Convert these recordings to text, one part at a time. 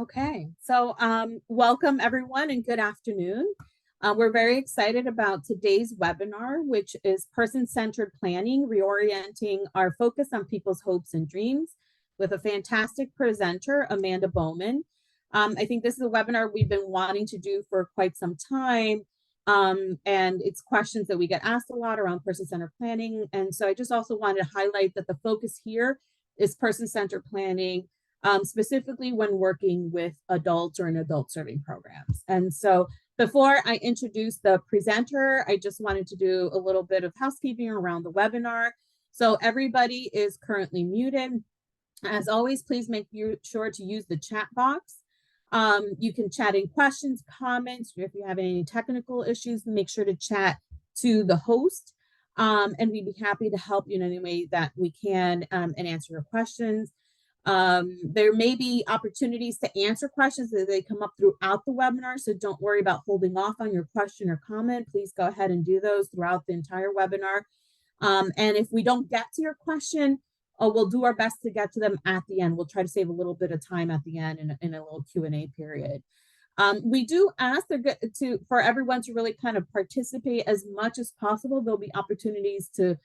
Okay, so welcome everyone and good afternoon. We're very excited about today's webinar, which is person-centered planning, reorienting our focus on people's hopes and dreams with a fantastic presenter, Amanda Bowman. I think this is a webinar we've been wanting to do for quite some time. And it's questions that we get asked a lot around person-centered planning. And so I just also wanted to highlight that the focus here is person-centered planning, specifically when working with adults or in adult serving programs. And so before I introduce the presenter, I just wanted to do a little bit of housekeeping around the webinar. So everybody is currently muted. As always, please make sure to use the chat box. You can chat in questions, comments, if you have any technical issues, make sure to chat to the host. And we'd be happy to help you in any way that we can and answer your questions. There may be opportunities to answer questions as they come up throughout the webinar, so don't worry about holding off on your question or comment. Please go ahead and do those throughout the entire webinar. And if we don't get to your question, we'll do our best to get to them at the end. We'll try to save a little bit of time at the end in a little Q&A period. We do ask for everyone to really kind of participate as much as possible. There'll be opportunities to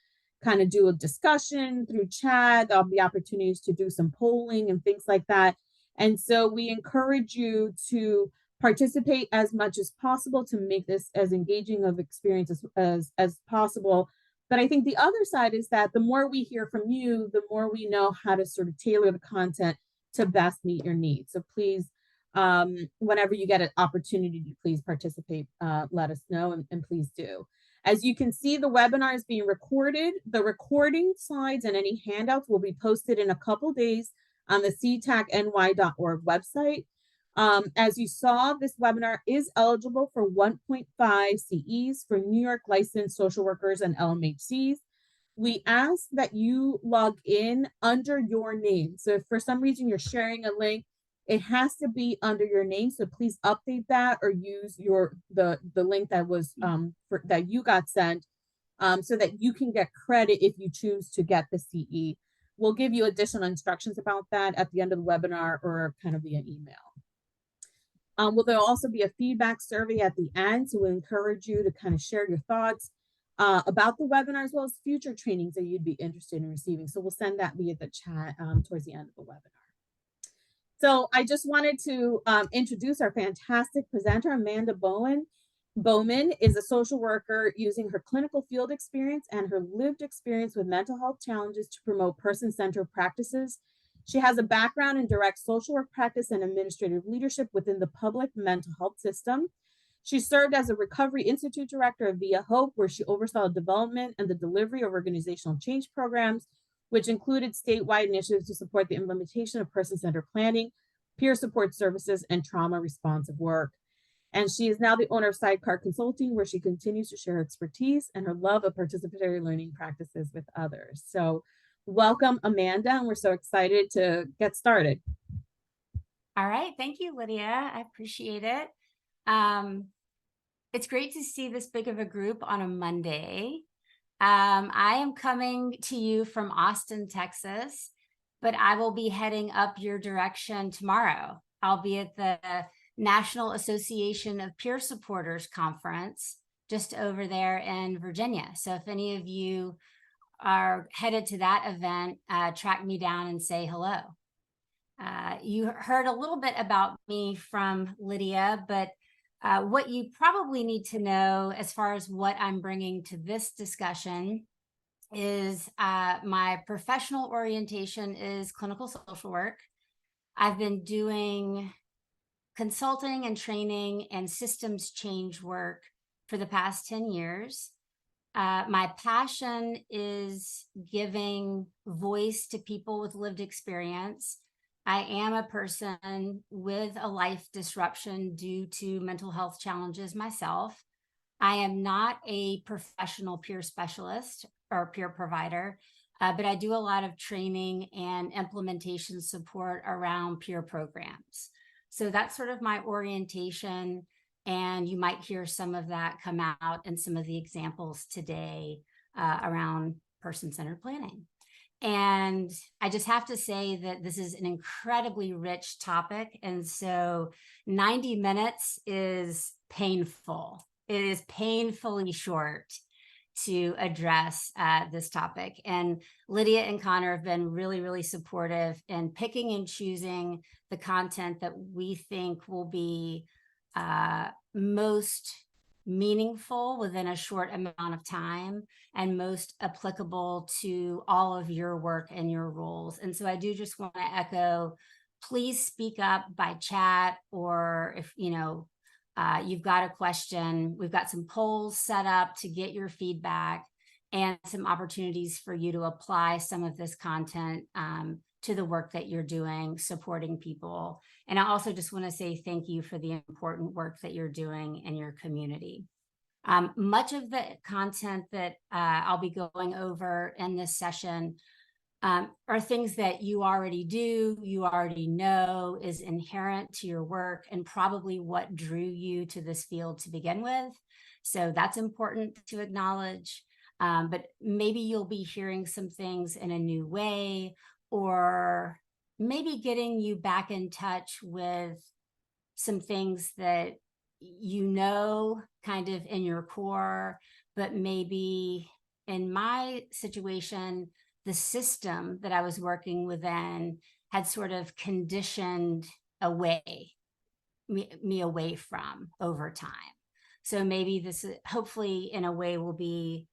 kind of do a discussion through chat. There'll be opportunities to do some polling and things like that. And so we encourage you to participate as much as possible to make this as engaging of experience as possible. But I think the other side is that the more we hear from you, the more we know how to sort of tailor the content to best meet your needs. So please, whenever you get an opportunity to please participate, let us know, and please do. As you can see, the webinar is being recorded. The recording slides and any handouts will be posted in a couple days on the ctacny.org website. As you saw, this webinar is eligible for 1.5 CEs for New York licensed social workers and LMHCs. We ask that you log in under your name. So if for some reason you're sharing a link, it has to be under your name. So please update that or use the link that was that you got sent, so that you can get credit if you choose to get the CE. We'll give you additional instructions about that at the end of the webinar or kind of via email. Well, there'll also be a feedback survey at the end, so we'll encourage you to kind of share your thoughts about the webinar as well as future trainings that you'd be interested in receiving. So we'll send that via the chat towards the end of the webinar. So I just wanted to introduce our fantastic presenter, Amanda Bowman. Bowman is a social worker using her clinical field experience and her lived experience with mental health challenges to promote person-centered practices. She has a background in direct social work practice and administrative leadership within the public mental health system. She served as a Recovery Institute director of Via Hope, where she oversaw the development and the delivery of organizational change programs, which included statewide initiatives to support the implementation of person-centered planning, peer support services, and trauma responsive work. And she is now the owner of Sidecar Consulting, where she continues to share her expertise and her love of participatory learning practices with others. So welcome, Amanda, and we're so excited to get started. All right, thank you, Lydia. I appreciate it. It's great to see this big of a group on a Monday. I am coming to you from Austin, Texas, but I will be heading up your direction tomorrow. I'll be at the National Association of Peer Supporters Conference just over there in Virginia. So if any of you are headed to that event, track me down and say hello. You heard a little bit about me from Lydia, but what you probably need to know as far as what I'm bringing to this discussion is my professional orientation is clinical social work. I've been doing consulting and training and systems change work for the past 10 years. My passion is giving voice to people with lived experience. I am a person with a life disruption due to mental health challenges myself. I am not a professional peer specialist or peer provider, but I do a lot of training and implementation support around peer programs. So that's sort of my orientation, and you might hear some of that come out in some of the examples today around person-centered planning. And I just have to say that this is an incredibly rich topic. And so 90 minutes is painful. It is painfully short to address this topic. And Lydia and Connor have been really, really supportive in picking and choosing the content that we think will be most meaningful within a short amount of time and most applicable to all of your work and your roles. And so I do just want to echo, please speak up by chat, or if you've got a question, we've got some polls set up to get your feedback and some opportunities for you to apply some of this content to the work that you're doing, supporting people. And I also just want to say thank you for the important work that you're doing in your community. Much of the content that I'll be going over in this session are things that you already do, you already know, is inherent to your work, and probably what drew you to this field to begin with. So that's important to acknowledge. But maybe you'll be hearing some things in a new way, or maybe getting you back in touch with some things that you know kind of in your core, but maybe in my situation, the system that I was working within had sort of conditioned me away from over time. So maybe this hopefully in a way will be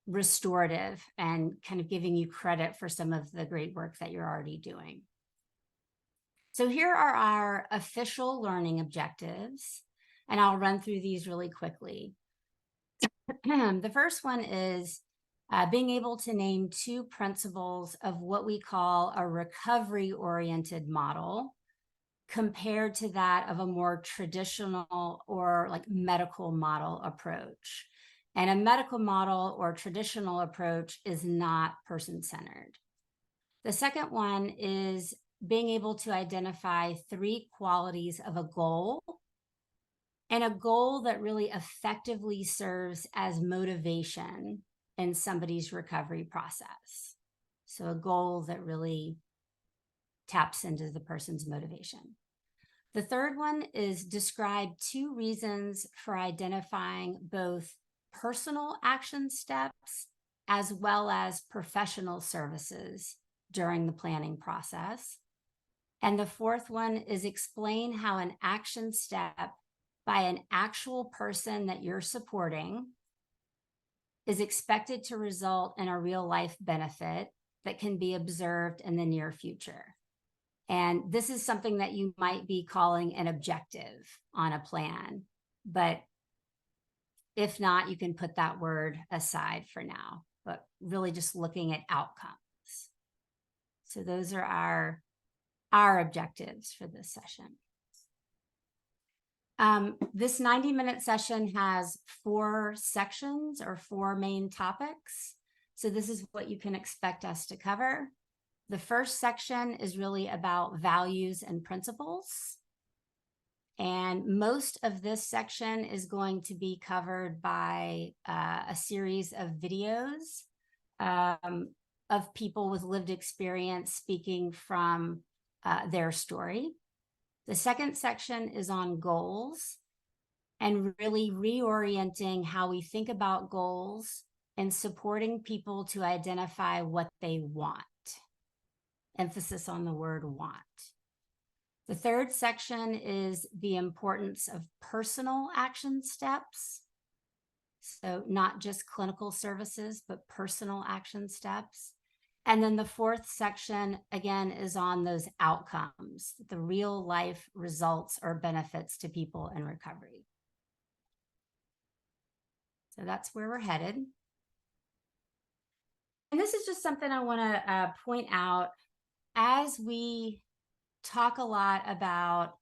restorative and kind of giving you credit for some of the great work that you're already doing. So here are our official learning objectives, and I'll run through these really quickly. The first one is being able to name 2 principles of what we call a recovery-oriented model compared to that of a more traditional or like medical model approach. And a medical model or traditional approach is not person-centered. The second one is being able to identify 3 qualities of a goal, and a goal that really effectively serves as motivation in somebody's recovery process. So a goal that really taps into the person's motivation. The third one is describe 2 reasons for identifying both personal action steps as well as professional services during the planning process. And the fourth one is explain how an action step by an actual person that you're supporting is expected to result in a real life benefit that can be observed in the near future. And this is something that you might be calling an objective on a plan, but if not, you can put that word aside for now, but really just looking at outcomes. So those are our objectives for this session. This 90-minute session has 4 sections or 4 main topics. So this is what you can expect us to cover. The first section is really about values and principles. And most of this section is going to be covered by a series of videos of people with lived experience speaking from their story. The second section is on goals and really reorienting how we think about goals and supporting people to identify what they want. Emphasis on the word want. The third section is the importance of personal action steps. So not just clinical services, but personal action steps. And then the fourth section, again, is on those outcomes, the real life results or benefits to people in recovery. So that's where we're headed. And this is just something I want to point out as we talk a lot about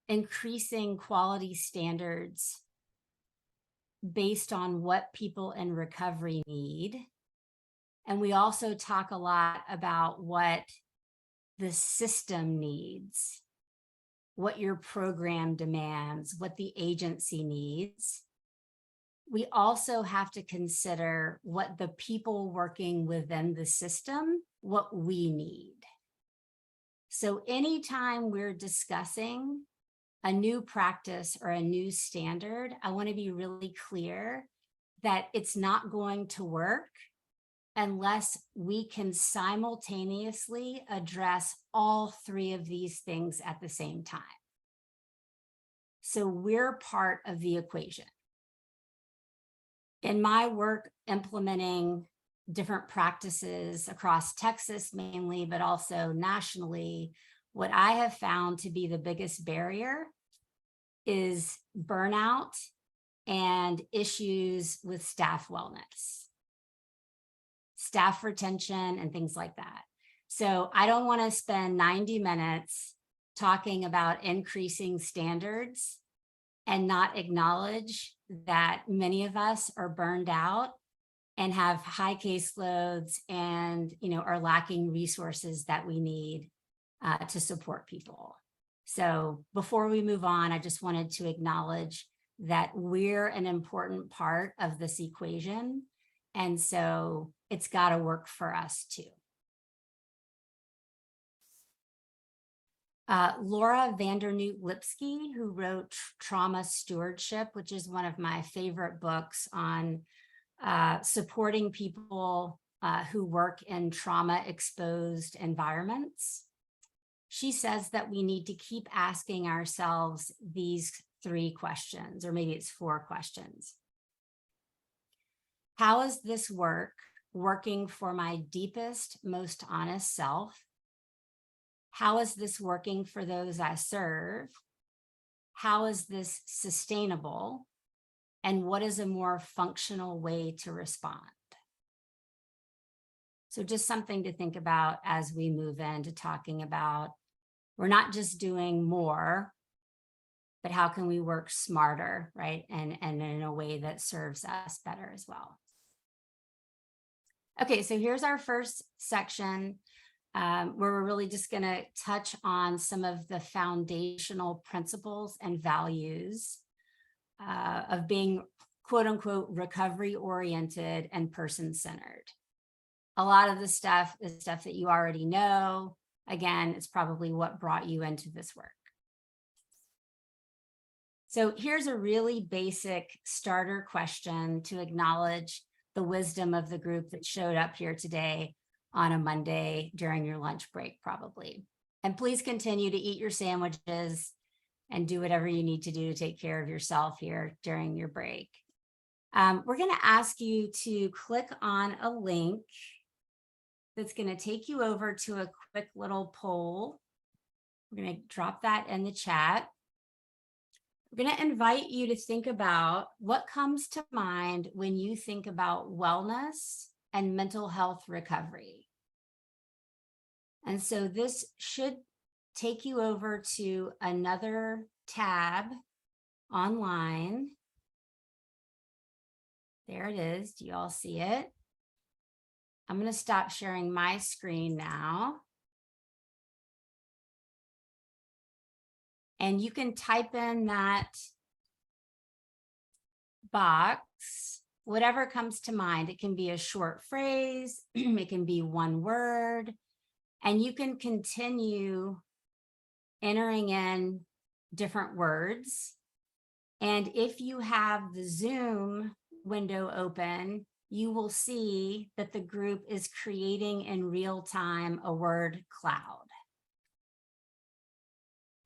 increasing quality standards based on what people in recovery need. And we also talk a lot about what the system needs, what your program demands, what the agency needs. we also have to consider what the people working within the system, what we need. So anytime we're discussing a new practice or a new standard, I want to be really clear that it's not going to work unless we can simultaneously address all three of these things at the same time. So we're part of the equation. In my work implementing different practices across Texas mainly, but also nationally, what I have found to be the biggest barrier is burnout and issues with staff wellness, staff retention, and things like that. So I don't want to spend 90 minutes talking about increasing standards and not acknowledge that many of us are burned out and have high caseloads and, are lacking resources that we need to support people. So before we move on, I just wanted to acknowledge that we're an important part of this equation. And so it's got to work for us too. Laura Vandernoot-Lipsky, who wrote Trauma Stewardship, which is one of my favorite books on supporting people who work in trauma-exposed environments. She says that we need to keep asking ourselves these 3 questions, or maybe it's 4 questions. How is this work working for my deepest, most honest self? How is this working for those I serve? How is this sustainable? And what is a more functional way to respond? So just something to think about as we move into talking about, we're not just doing more, but how can we work smarter, right? And in a way that serves us better as well. Okay, so here's our first section where we're really just going to touch on some of the foundational principles and values of being quote unquote recovery oriented and person centered. A lot of the stuff is stuff that you already know. Again, it's probably what brought you into this work. So here's a really basic starter question to acknowledge the wisdom of the group that showed up here today on a Monday during your lunch break, probably. And please continue to eat your sandwiches and do whatever you need to do to take care of yourself here during your break. We're going to ask you to click on a link that's going to take you over to a quick little poll. We're going to drop that in the chat. We're going to invite you to think about what comes to mind when you think about wellness and mental health recovery. And so this should take you over to another tab online. There it is. Do you all see it? I'm going to stop sharing my screen now. And you can type in that box, whatever comes to mind. It can be a short phrase, it can be one word, and you can continue entering in different words. And if you have the Zoom window open, you will see that the group is creating in real time a word cloud.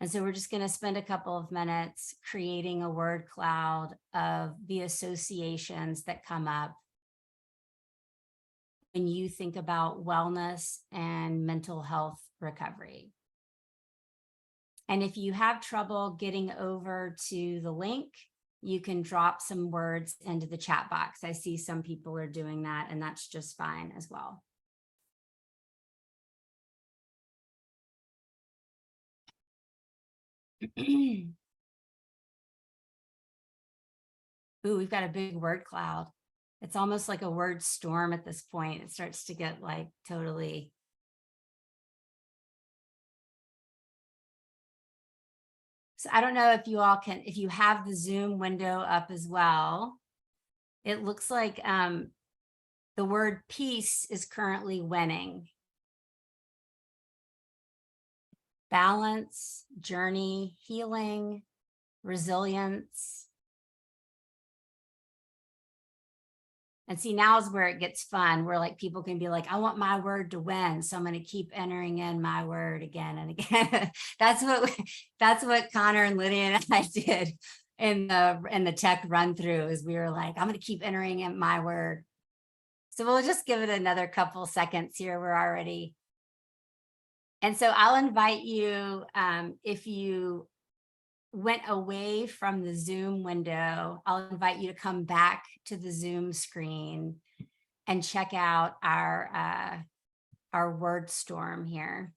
And so we're just going to spend a couple of minutes creating a word cloud of the associations that come up when you think about wellness and mental health recovery. And if you have trouble getting over to the link, you can drop some words into the chat box. I see some people are doing that, and that's just fine as well. Ooh, we've got a big word cloud. It's almost like a word storm at this point. It starts to get like totally. So I don't know if you all can, if you have the Zoom window up as well, It looks like the word peace is currently winning. Balance, journey, healing, resilience. And see, now is where it gets fun, where like people can be like, I want my word to win, so I'm going to keep entering in my word again and again. that's what Connor and Lydia and I did in the tech run through, is we were like, I'm going to keep entering in my word. So we'll just give it another couple seconds here. We're already. And so I'll invite you, if you went away from the Zoom window, I'll invite you to come back to the Zoom screen and check out our word storm here.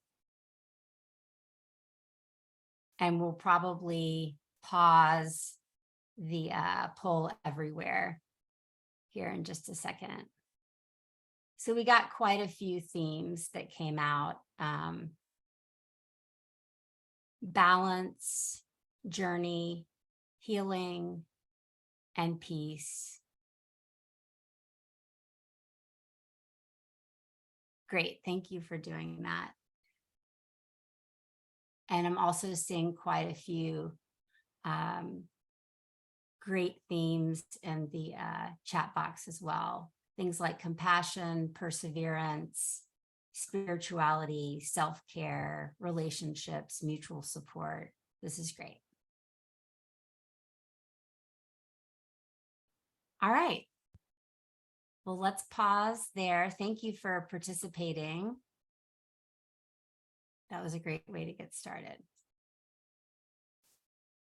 And we'll probably pause the poll everywhere here in just a second. So we got quite a few themes that came out. Balance, journey, healing, and peace. Great, thank you for doing that. And I'm also seeing quite a few great themes in the chat box as well. Things like compassion, perseverance, spirituality, self-care, relationships, mutual support. This is great. All right. Well, let's pause there. Thank you for participating. That was a great way to get started.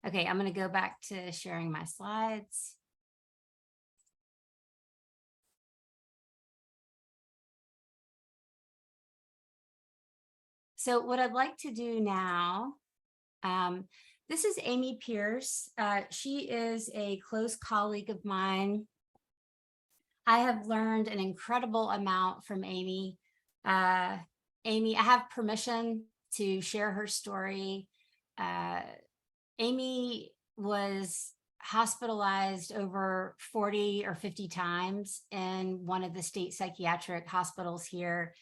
Okay, I'm going to go back to sharing my slides. So what I'd like to do now, this is Amy Pierce. She is a close colleague of mine. I have learned an incredible amount from Amy. Amy, I have permission to share her story. Amy was hospitalized over 40 or 50 times in one of the state psychiatric hospitals here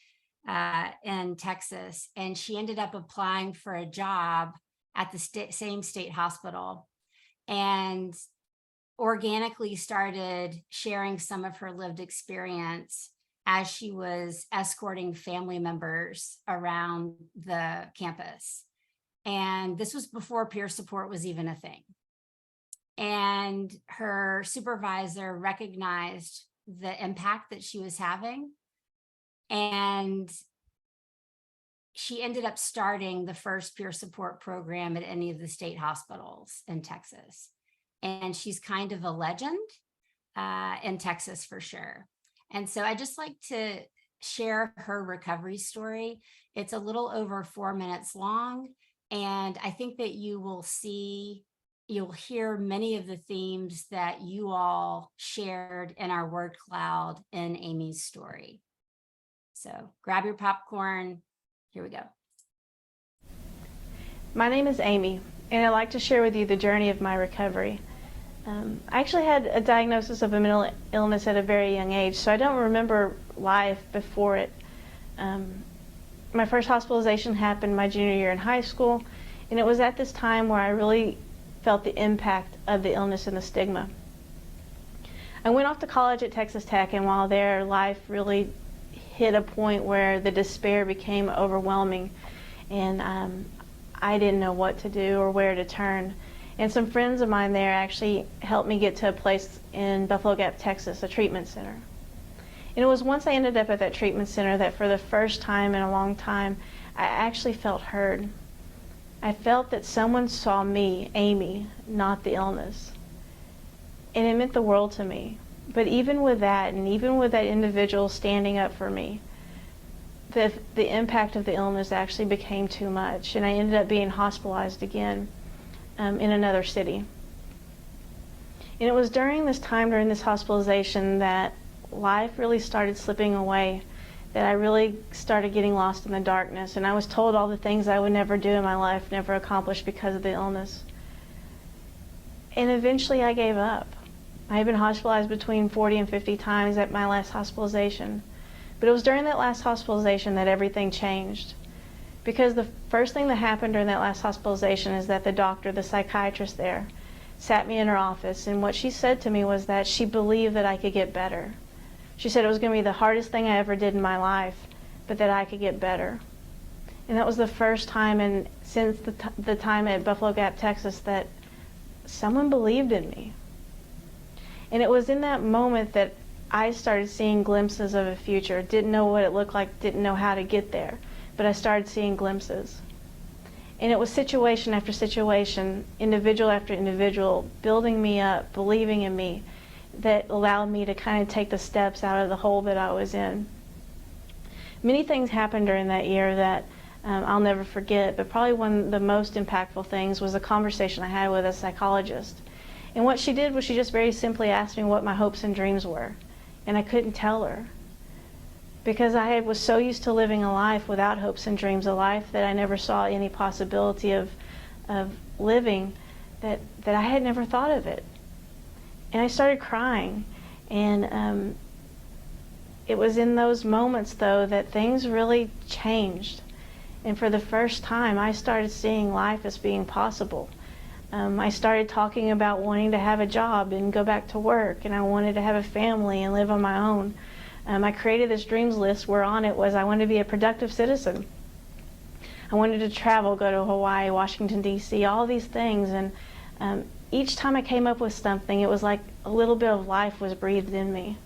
in Texas. And she ended up applying for a job at the same state hospital, and organically started sharing some of her lived experience as she was escorting family members around the campus. And this was before peer support was even a thing. And her supervisor recognized the impact that she was having. And she ended up starting the first peer support program at any of the state hospitals in Texas. And she's kind of a legend in Texas for sure. And so I just like to share her recovery story. It's a little over 4 minutes long. And I think that you'll hear many of the themes that you all shared in our word cloud in Amy's story. So grab your popcorn. Here we go. My name is Amy, and I'd like to share with you the journey of my recovery. I actually had a diagnosis of a mental illness at a very young age, so I don't remember life before it. My first hospitalization happened my junior year in high school, and it was at this time where I really felt the impact of the illness and the stigma. I went off to college at Texas Tech, and while there, life really hit a point where the despair became overwhelming, and I didn't know what to do or where to turn. And some friends of mine there actually helped me get to a place in Buffalo Gap, Texas, a treatment center. And it was once I ended up at that treatment center that for the first time in a long time, I actually felt heard. I felt that someone saw me, Amy, not the illness. And it meant the world to me. But even with that, and even with that individual standing up for me, the impact of the illness actually became too much. And I ended up being hospitalized again in another city. And it was during this time, during this hospitalization, that life really started slipping away, that I really started getting lost in the darkness. And I was told all the things I would never do in my life, never accomplish because of the illness. And eventually I gave up. I had been hospitalized between 40 and 50 times at my last hospitalization. But it was during that last hospitalization that everything changed. Because the first thing that happened during that last hospitalization is that the doctor, the psychiatrist there, sat me in her office, and what she said to me was that she believed that I could get better. She said it was going to be the hardest thing I ever did in my life, but that I could get better. And that was the first time since the time at Buffalo Gap, Texas, that someone believed in me. And it was in that moment that I started seeing glimpses of a future. Didn't know what it looked like, didn't know how to get there, but I started seeing glimpses. And it was situation after situation, individual after individual, building me up, believing in me, that allowed me to kind of take the steps out of the hole that I was in. Many things happened during that year that I'll never forget, but probably one of the most impactful things was a conversation I had with a psychologist. And what she did was she just very simply asked me what my hopes and dreams were. And I couldn't tell her, because I was so used to living a life without hopes and dreams, a life that I never saw any possibility of living, that I had never thought of it. And I started crying. And it was in those moments, though, that things really changed. And for the first time, I started seeing life as being possible. I started talking about wanting to have a job and go back to work, and I wanted to have a family and live on my own. I created this dreams list where on it was I wanted to be a productive citizen. I wanted to travel, go to Hawaii, Washington, D.C., all these things. And each time I came up with something, it was like a little bit of life was breathed in me.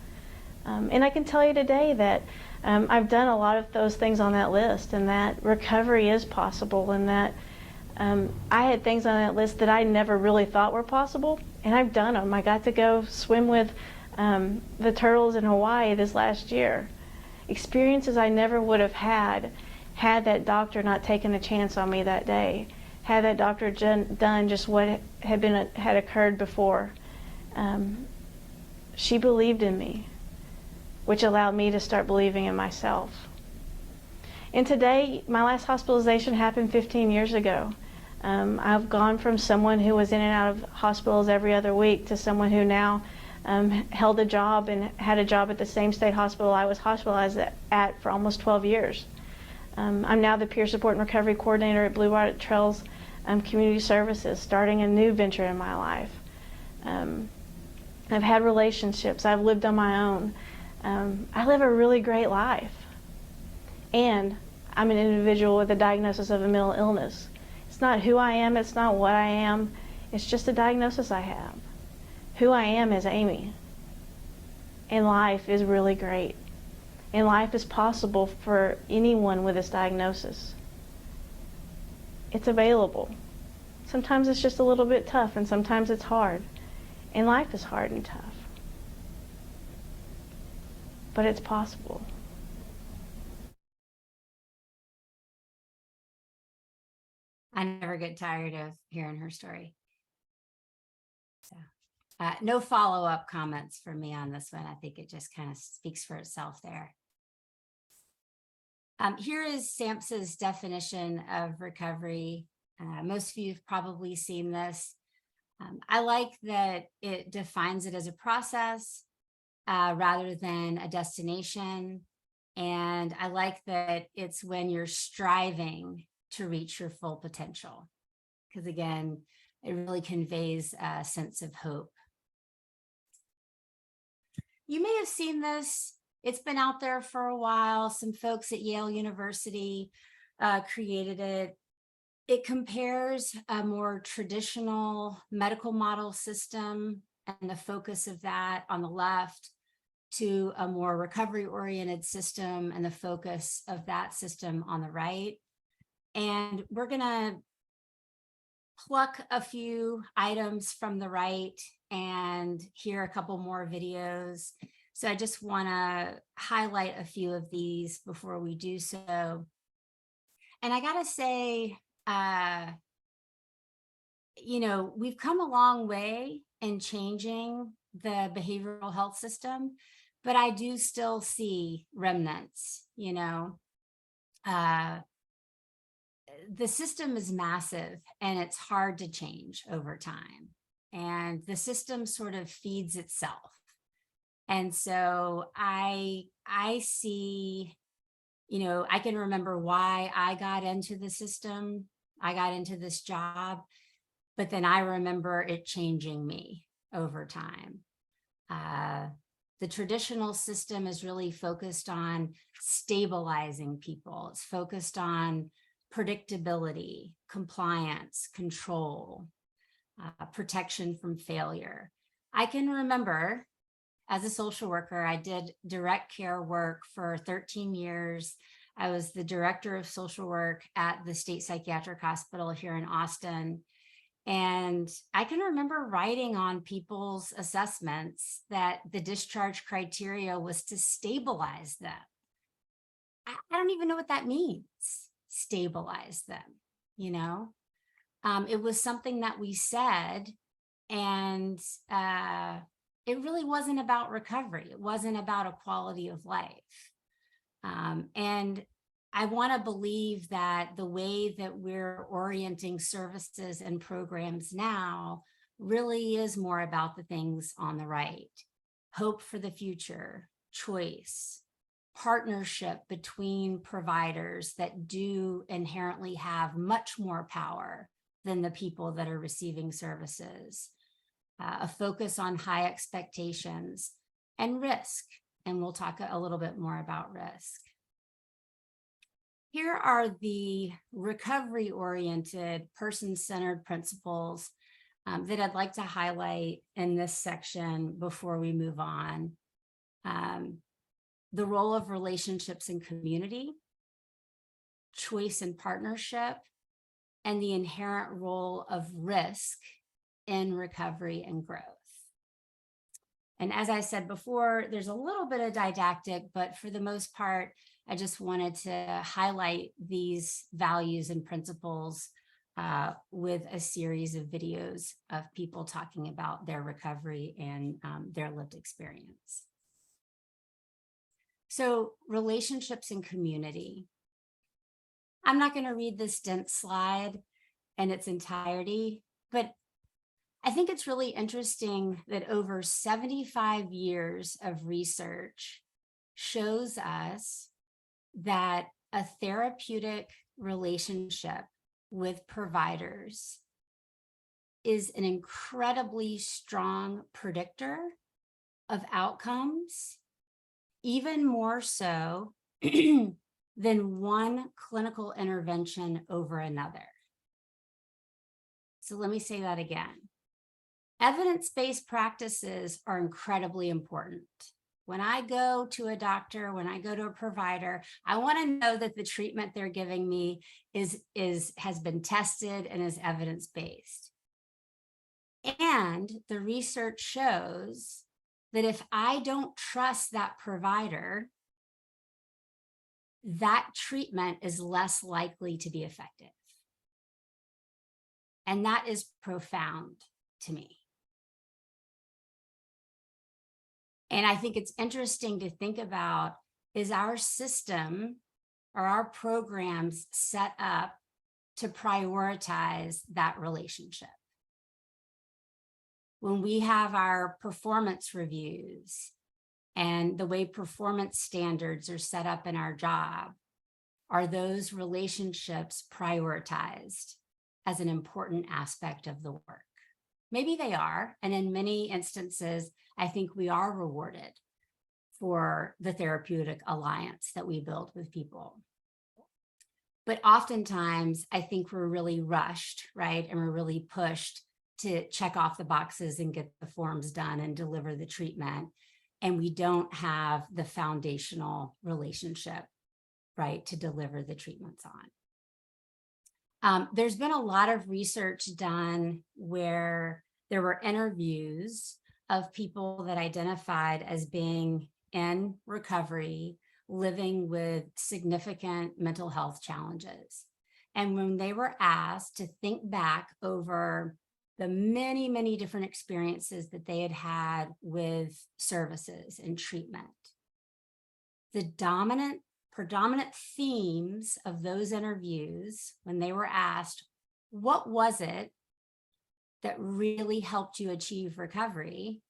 And I can tell you today that I've done a lot of those things on that list, and that recovery is possible, and that I had things on that list that I never really thought were possible, and I've done them. I got to go swim with the turtles in Hawaii this last year. Experiences I never would have had that doctor not taken a chance on me that day, had that doctor done just what had occurred before. She believed in me, which allowed me to start believing in myself. And today, my last hospitalization happened 15 years ago. I've gone from someone who was in and out of hospitals every other week to someone who now held a job and had a job at the same state hospital I was hospitalized at for almost 12 years. I'm now the Peer Support and Recovery Coordinator at Blue Water Trails Community Services, starting a new venture in my life. I've had relationships. I've lived on my own. I live a really great life. And I'm an individual with a diagnosis of a mental illness. It's not who I am, it's not what I am, it's just a diagnosis I have. Who I am is Amy. And life is really great. And life is possible for anyone with this diagnosis. It's available. Sometimes it's just a little bit tough, and sometimes it's hard. And life is hard and tough. But it's possible. I never get tired of hearing her story. So, no follow-up comments from me on this one. I think it just kind of speaks for itself there. Here is SAMHSA's definition of recovery. Most of you have probably seen this. I like that it defines it as a process rather than a destination. And I like that it's when you're striving to reach your full potential, because again, it really conveys a sense of hope. You may have seen this. It's been out there for a while. Some folks at Yale University created it. It compares a more traditional medical model system and the focus of that on the left to a more recovery-oriented system and the focus of that system on the right. And we're going to pluck a few items from the right and hear a couple more videos. So I just want to highlight a few of these before we do so. And I got to say, you know, we've come a long way in changing the behavioral health system, but I do still see remnants, you know. The system is massive and it's hard to change over time. and the system sort of feeds itself. And so I see, I can remember why I got into the system. I got into this job, but then I remember it changing me over time. The traditional system is really focused on stabilizing people. It's focused on predictability, compliance, control, protection from failure. I can remember as a social worker, I did direct care work for 13 years. I was the director of social work at the State Psychiatric Hospital here in Austin. And I can remember writing on people's assessments that the discharge criteria was to stabilize them. I don't even know what that means, stabilize them, It was something that we said, and it really wasn't about recovery. It wasn't about a quality of life. And I want to believe that the way that we're orienting services and programs now really is more about the things on the right. Hope for the future, choice, partnership between providers that do inherently have much more power than the people that are receiving services, a focus on high expectations and risk. And we'll talk a little bit more about risk. Here are the recovery-oriented, person-centered principles that I'd like to highlight in this section before we move on. The role of relationships and community, choice and partnership, and the inherent role of risk in recovery and growth. And as I said before, there's a little bit of didactic, but for the most part, I just wanted to highlight these values and principles with a series of videos of people talking about their recovery and their lived experience. So relationships and community. I'm not going to read this dense slide in its entirety, but I think it's really interesting that over 75 years of research shows us that a therapeutic relationship with providers is an incredibly strong predictor of outcomes, even more so than one clinical intervention over another. So let me say that again. Evidence-based practices are incredibly important. When I go to a doctor, when I go to a provider, I want to know that the treatment they're giving me has been tested and is evidence-based. And the research shows that if I don't trust that provider, that treatment is less likely to be effective. And that is profound to me. And I think it's interesting to think about, is our system or our programs set up to prioritize that relationship? When we have our performance reviews and the way performance standards are set up in our job, are those relationships prioritized as an important aspect of the work? Maybe they are, and in many instances, I think we are rewarded for the therapeutic alliance that we build with people. But oftentimes, I think we're really rushed, right? And we're really pushed to check off the boxes and get the forms done and deliver the treatment. And we don't have the foundational relationship, right, to deliver the treatments on. There's been a lot of research done where there were interviews of people that identified as being in recovery, living with significant mental health challenges. And when they were asked to think back over the many, many different experiences that they had had with services and treatment, the predominant themes of those interviews, when they were asked, what was it that really helped you achieve recovery,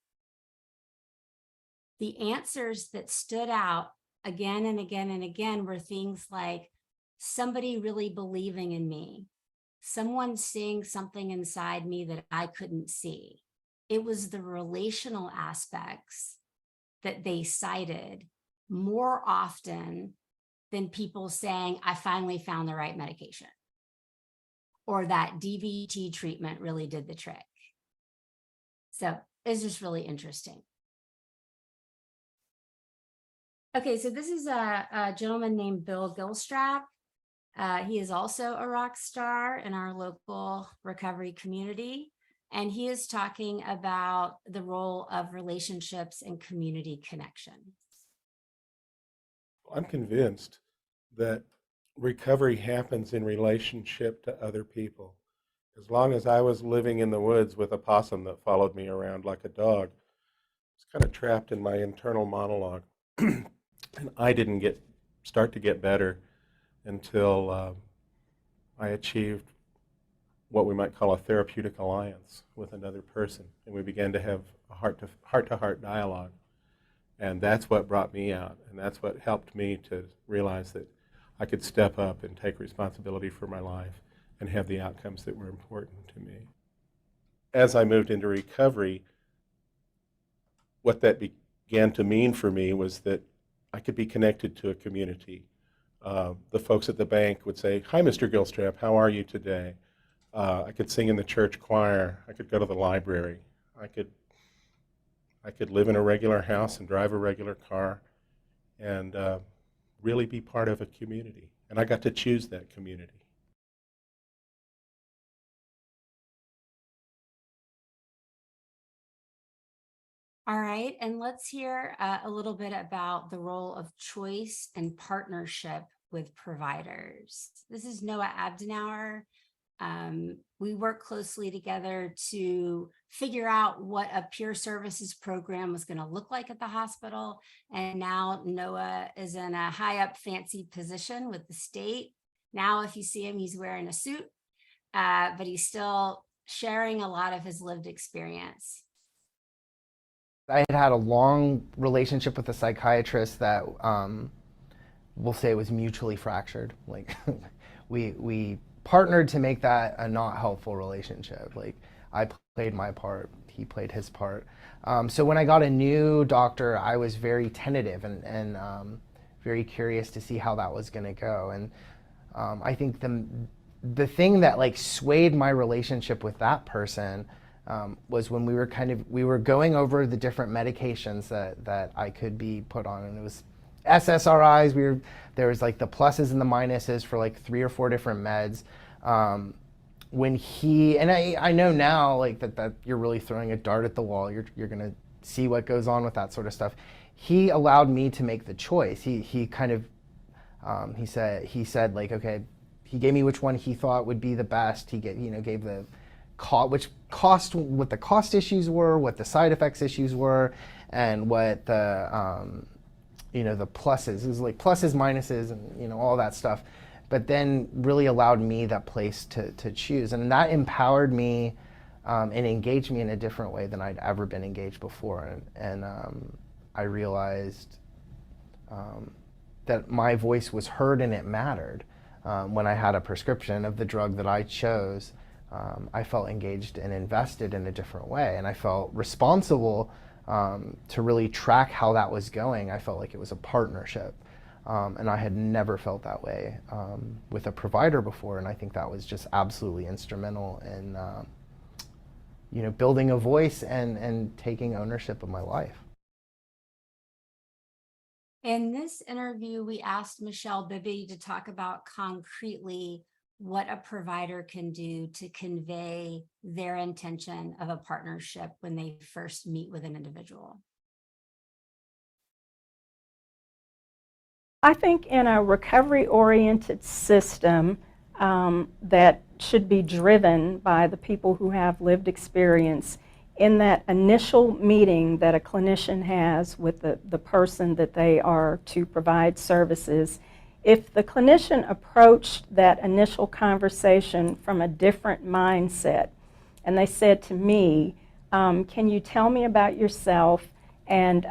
the answers that stood out again and again and again were things like somebody really believing in me, someone seeing something inside me that I couldn't see. It was the relational aspects that they cited more often than people saying, I finally found the right medication, or that DBT treatment really did the trick. So it's just really interesting. Okay, so this is a gentleman named Bill Gilstrap. He is also a rock star in our local recovery community, and he is talking about the role of relationships and community connection. I'm convinced that recovery happens in relationship to other people. As long as I was living in the woods with a possum that followed me around like a dog, I was kind of trapped in my internal monologue. And I didn't start to get better until I achieved what we might call a therapeutic alliance with another person, and we began to have a heart-to-heart dialogue. And that's what brought me out, and that's what helped me to realize that I could step up and take responsibility for my life and have the outcomes that were important to me. As I moved into recovery, what that began to mean for me was that I could be connected to a community. The folks at the bank would say, "Hi, Mr. Gilstrap, how are you today?" I could sing in the church choir. I could go to the library. I could live in a regular house and drive a regular car and really be part of a community. And I got to choose that community. All right, and let's hear a little bit about the role of choice and partnership with providers. This is Noah Abdenauer. We work closely together to figure out what a peer services program was going to look like at the hospital. And now Noah is in a high up fancy position with the state. Now, if you see him, he's wearing a suit, but he's still sharing a lot of his lived experience. I had a long relationship with a psychiatrist that we'll say was mutually fractured. Like we partnered to make that a not helpful relationship. Like I played my part, he played his part. So when I got a new doctor, I was very tentative and very curious to see how that was going to go. And I think the thing that like swayed my relationship with that person was when we were going over the different medications that I could be put on, and it was SSRIs. There was like the pluses and the minuses for like 3 or 4 different meds. When I know now like that you're really throwing a dart at the wall. You're gonna see what goes on with that sort of stuff. He allowed me to make the choice. He said like, okay, he gave me which one he thought would be the best. He gave the what the cost issues were, what the side effects issues were, and what the the pluses. It was like pluses, minuses, and all that stuff. But then really allowed me that place to choose, and that empowered me and engaged me in a different way than I'd ever been engaged before. And I realized that my voice was heard and it mattered. When I had a prescription of the drug that I chose, I felt engaged and invested in a different way, and I felt responsible to really track how that was going. I felt like it was a partnership, and I had never felt that way with a provider before, and I think that was just absolutely instrumental in building a voice and taking ownership of my life. In this interview, we asked Michelle Bibby to talk about concretely what a provider can do to convey their intention of a partnership when they first meet with an individual. I think in a recovery-oriented system that should be driven by the people who have lived experience, in that initial meeting that a clinician has with the person that they are to provide services, if the clinician approached that initial conversation from a different mindset, and they said to me, can you tell me about yourself, and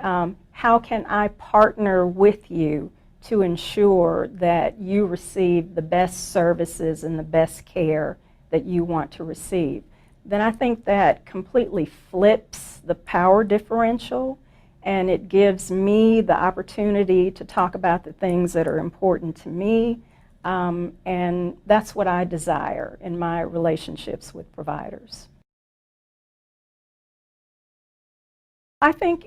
how can I partner with you to ensure that you receive the best services and the best care that you want to receive? Then I think that completely flips the power differential, and it gives me the opportunity to talk about the things that are important to me, and that's what I desire in my relationships with providers. I think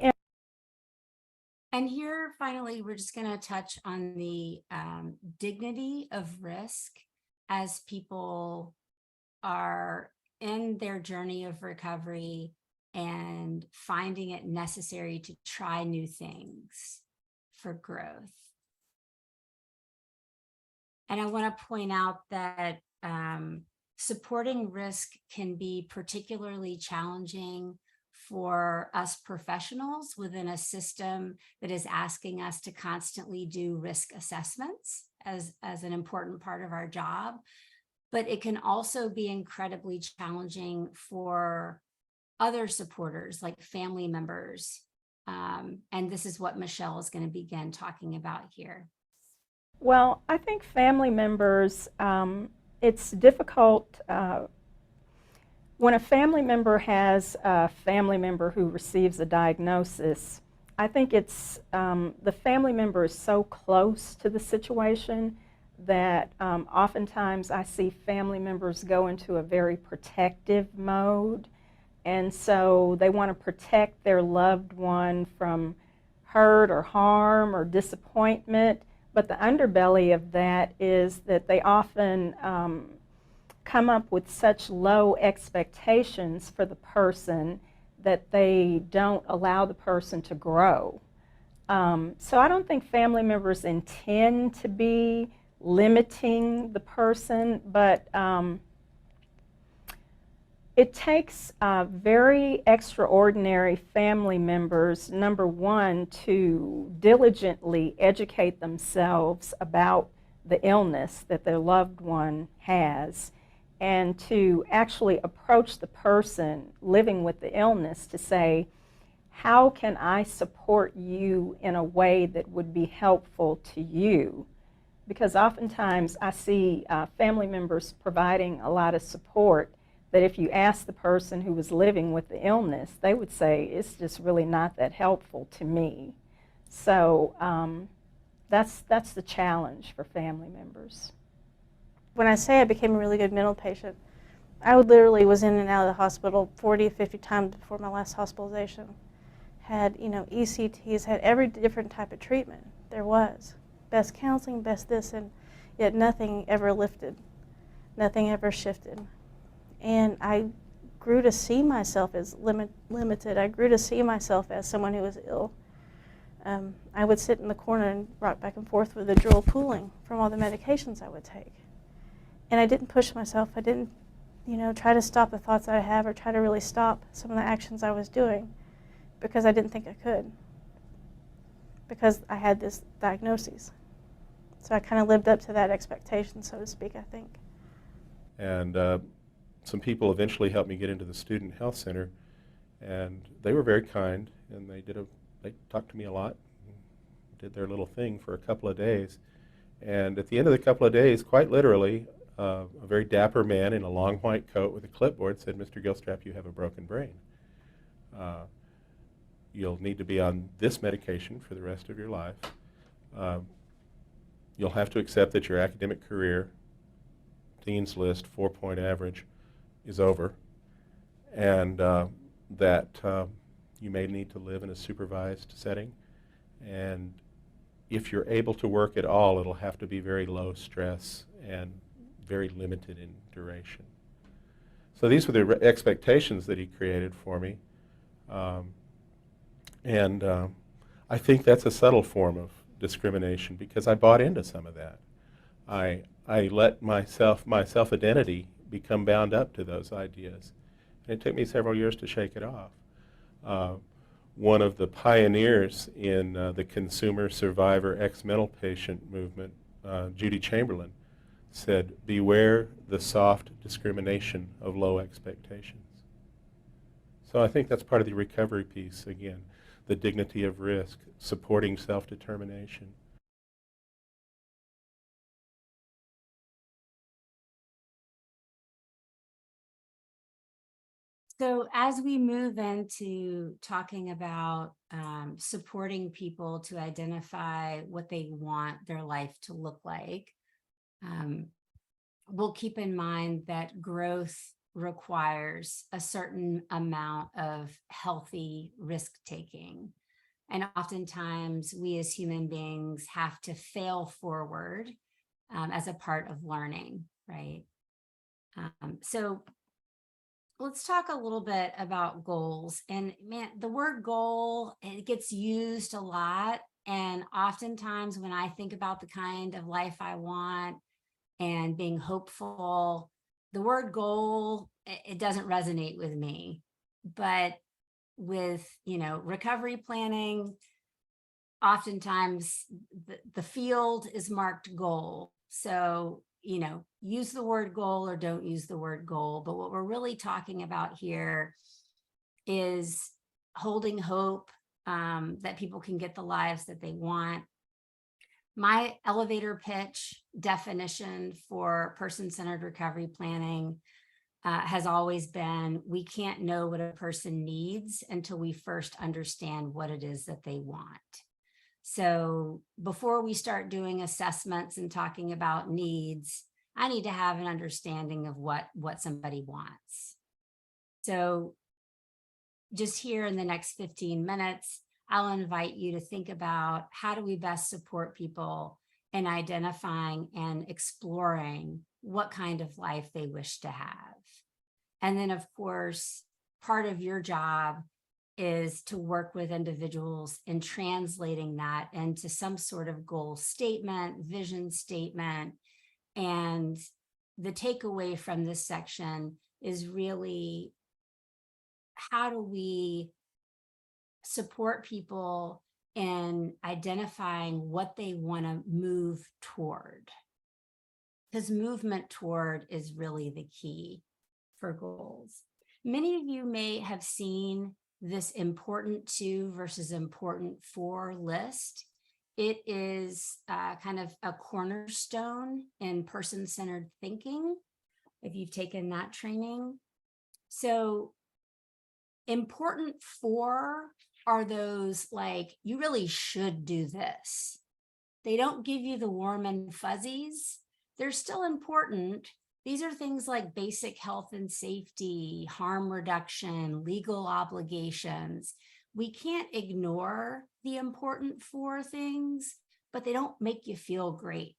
And here, finally, we're just going to touch on the dignity of risk as people are in their journey of recovery and finding it necessary to try new things for growth. And I want to point out that supporting risk can be particularly challenging for us professionals within a system that is asking us to constantly do risk assessments as an important part of our job. But it can also be incredibly challenging for other supporters like family members. And this is what Michelle is going to begin talking about here. Well, I think family members, it's difficult when a family member has a family member who receives a diagnosis. I think it's the family member is so close to the situation that oftentimes I see family members go into a very protective mode, and so they want to protect their loved one from hurt or harm or disappointment. But the underbelly of that is that they often come up with such low expectations for the person that they don't allow the person to grow. So I don't think family members intend to be limiting the person, but it takes very extraordinary family members, number one, to diligently educate themselves about the illness that their loved one has, and to actually approach the person living with the illness to say, how can I support you in a way that would be helpful to you? Because oftentimes I see family members providing a lot of support that if you ask the person who was living with the illness, they would say, it's just really not that helpful to me. So that's the challenge for family members. When I say I became a really good mental patient, I literally was in and out of the hospital 40, 50 times before my last hospitalization. Had, ECTs, had every different type of treatment there was. Best counseling, best this, and yet nothing ever lifted. Nothing ever shifted. And I grew to see myself as limited. I grew to see myself as someone who was ill. I would sit in the corner and rock back and forth with the drool pooling from all the medications I would take. And I didn't push myself. I didn't, try to stop the thoughts that I have or try to really stop some of the actions I was doing because I didn't think I could, because I had this diagnosis. So I kind of lived up to that expectation, so to speak, I think. And some people eventually helped me get into the Student Health Center, and they were very kind, and they talked to me a lot, did their little thing for a couple of days. And at the end of the couple of days, quite literally, a very dapper man in a long white coat with a clipboard said, "Mr. Gilstrap, you have a broken brain. You'll need to be on this medication for the rest of your life. You'll have to accept that your academic career, Dean's List, 4-point average, is over, and that you may need to live in a supervised setting. And if you're able to work at all, it'll have to be very low stress and very limited in duration." So these were the expectations that he created for me. And I think that's a subtle form of discrimination because I bought into some of that. I let my self-identity become bound up to those ideas. And it took me several years to shake it off. One of the pioneers in the consumer survivor ex-mental patient movement, Judy Chamberlain, said, "Beware the soft discrimination of low expectations." So I think that's part of the recovery piece, again, the dignity of risk, supporting self-determination. So as we move into talking about supporting people to identify what they want their life to look like, we'll keep in mind that growth requires a certain amount of healthy risk-taking. And oftentimes we as human beings have to fail forward as a part of learning, right? So let's talk a little bit about goals. And man, the word goal, it gets used a lot. And oftentimes when I think about the kind of life I want and being hopeful, the word goal, it doesn't resonate with me. But with, recovery planning, oftentimes the field is marked goal. So, use the word goal or don't use the word goal. But what we're really talking about here is holding hope that people can get the lives that they want. My elevator pitch definition for person-centered recovery planning has always been, we can't know what a person needs until we first understand what it is that they want. So before we start doing assessments and talking about needs, I need to have an understanding of what somebody wants. So just here in the next 15 minutes, I'll invite you to think about how do we best support people in identifying and exploring what kind of life they wish to have. And then, of course, part of your job is to work with individuals in translating that into some sort of goal statement, vision statement. And the takeaway from this section is really, how do we support people in identifying what they want to move toward? Because movement toward is really the key for goals. Many of you may have seen this important to versus important for list. It is kind of a cornerstone in person-centered thinking, if you've taken that training. So important for are those like, you really should do this. They don't give you the warm and fuzzies. They're still important. These are things like basic health and safety, harm reduction, legal obligations. We can't ignore the important for things, but they don't make you feel great.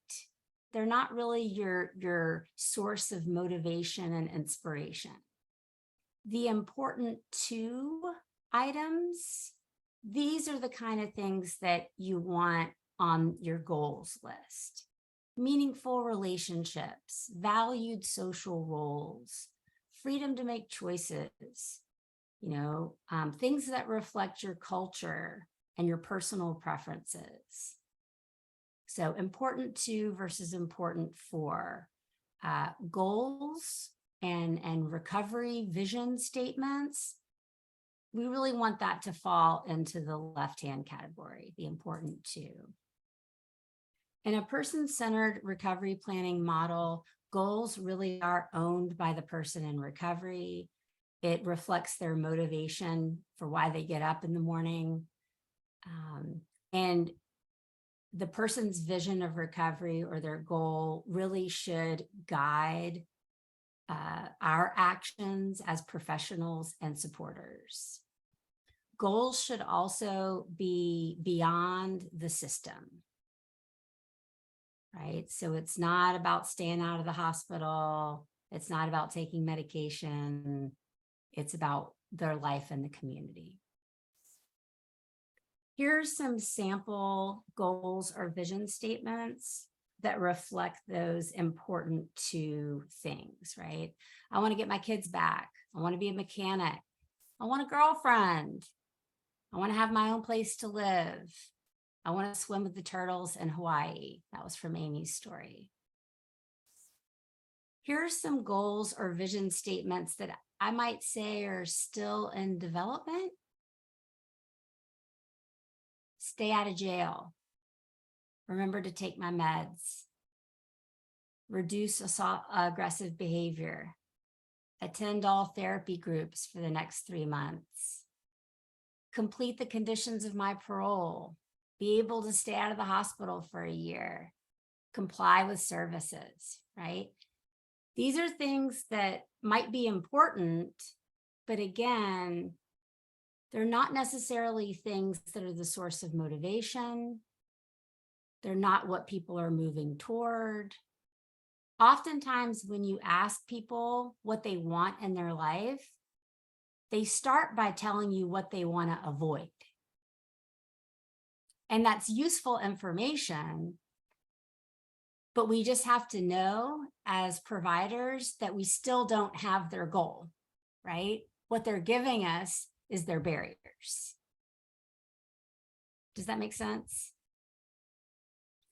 They're not really your source of motivation and inspiration. The important to items, these are the kind of things that you want on your goals list. Meaningful relationships, valued social roles, freedom to make choices, things that reflect your culture and your personal preferences. So important to versus important for. Goals and recovery vision statements, we really want that to fall into the left-hand category, the important to. In a person-centered recovery planning model, goals really are owned by the person in recovery. It reflects their motivation for why they get up in the morning. And the person's vision of recovery or their goal really should guide our actions as professionals and supporters. Goals should also be beyond the system. Right? So it's not about staying out of the hospital. It's not about taking medication. It's about their life in the community. Here's some sample goals or vision statements that reflect those important to things, right? I want to get my kids back. I want to be a mechanic. I want a girlfriend. I want to have my own place to live. I want to swim with the turtles in Hawaii. That was from Amy's story. here are some goals or vision statements that I might say are still in development. Stay out of jail. Remember to take my meds. Reduce aggressive behavior. Attend all therapy groups for the next 3 months. Complete the conditions of my parole. Be able to stay out of the hospital for a year. Comply with services, right? These are things that might be important, but again, they're not necessarily things that are the source of motivation. They're not what people are moving toward. Oftentimes, when you ask people what they want in their life, they start by telling you what they want to avoid. And that's useful information, but we just have to know as providers that we still don't have their goal, right? What they're giving us is their barriers. Does that make sense?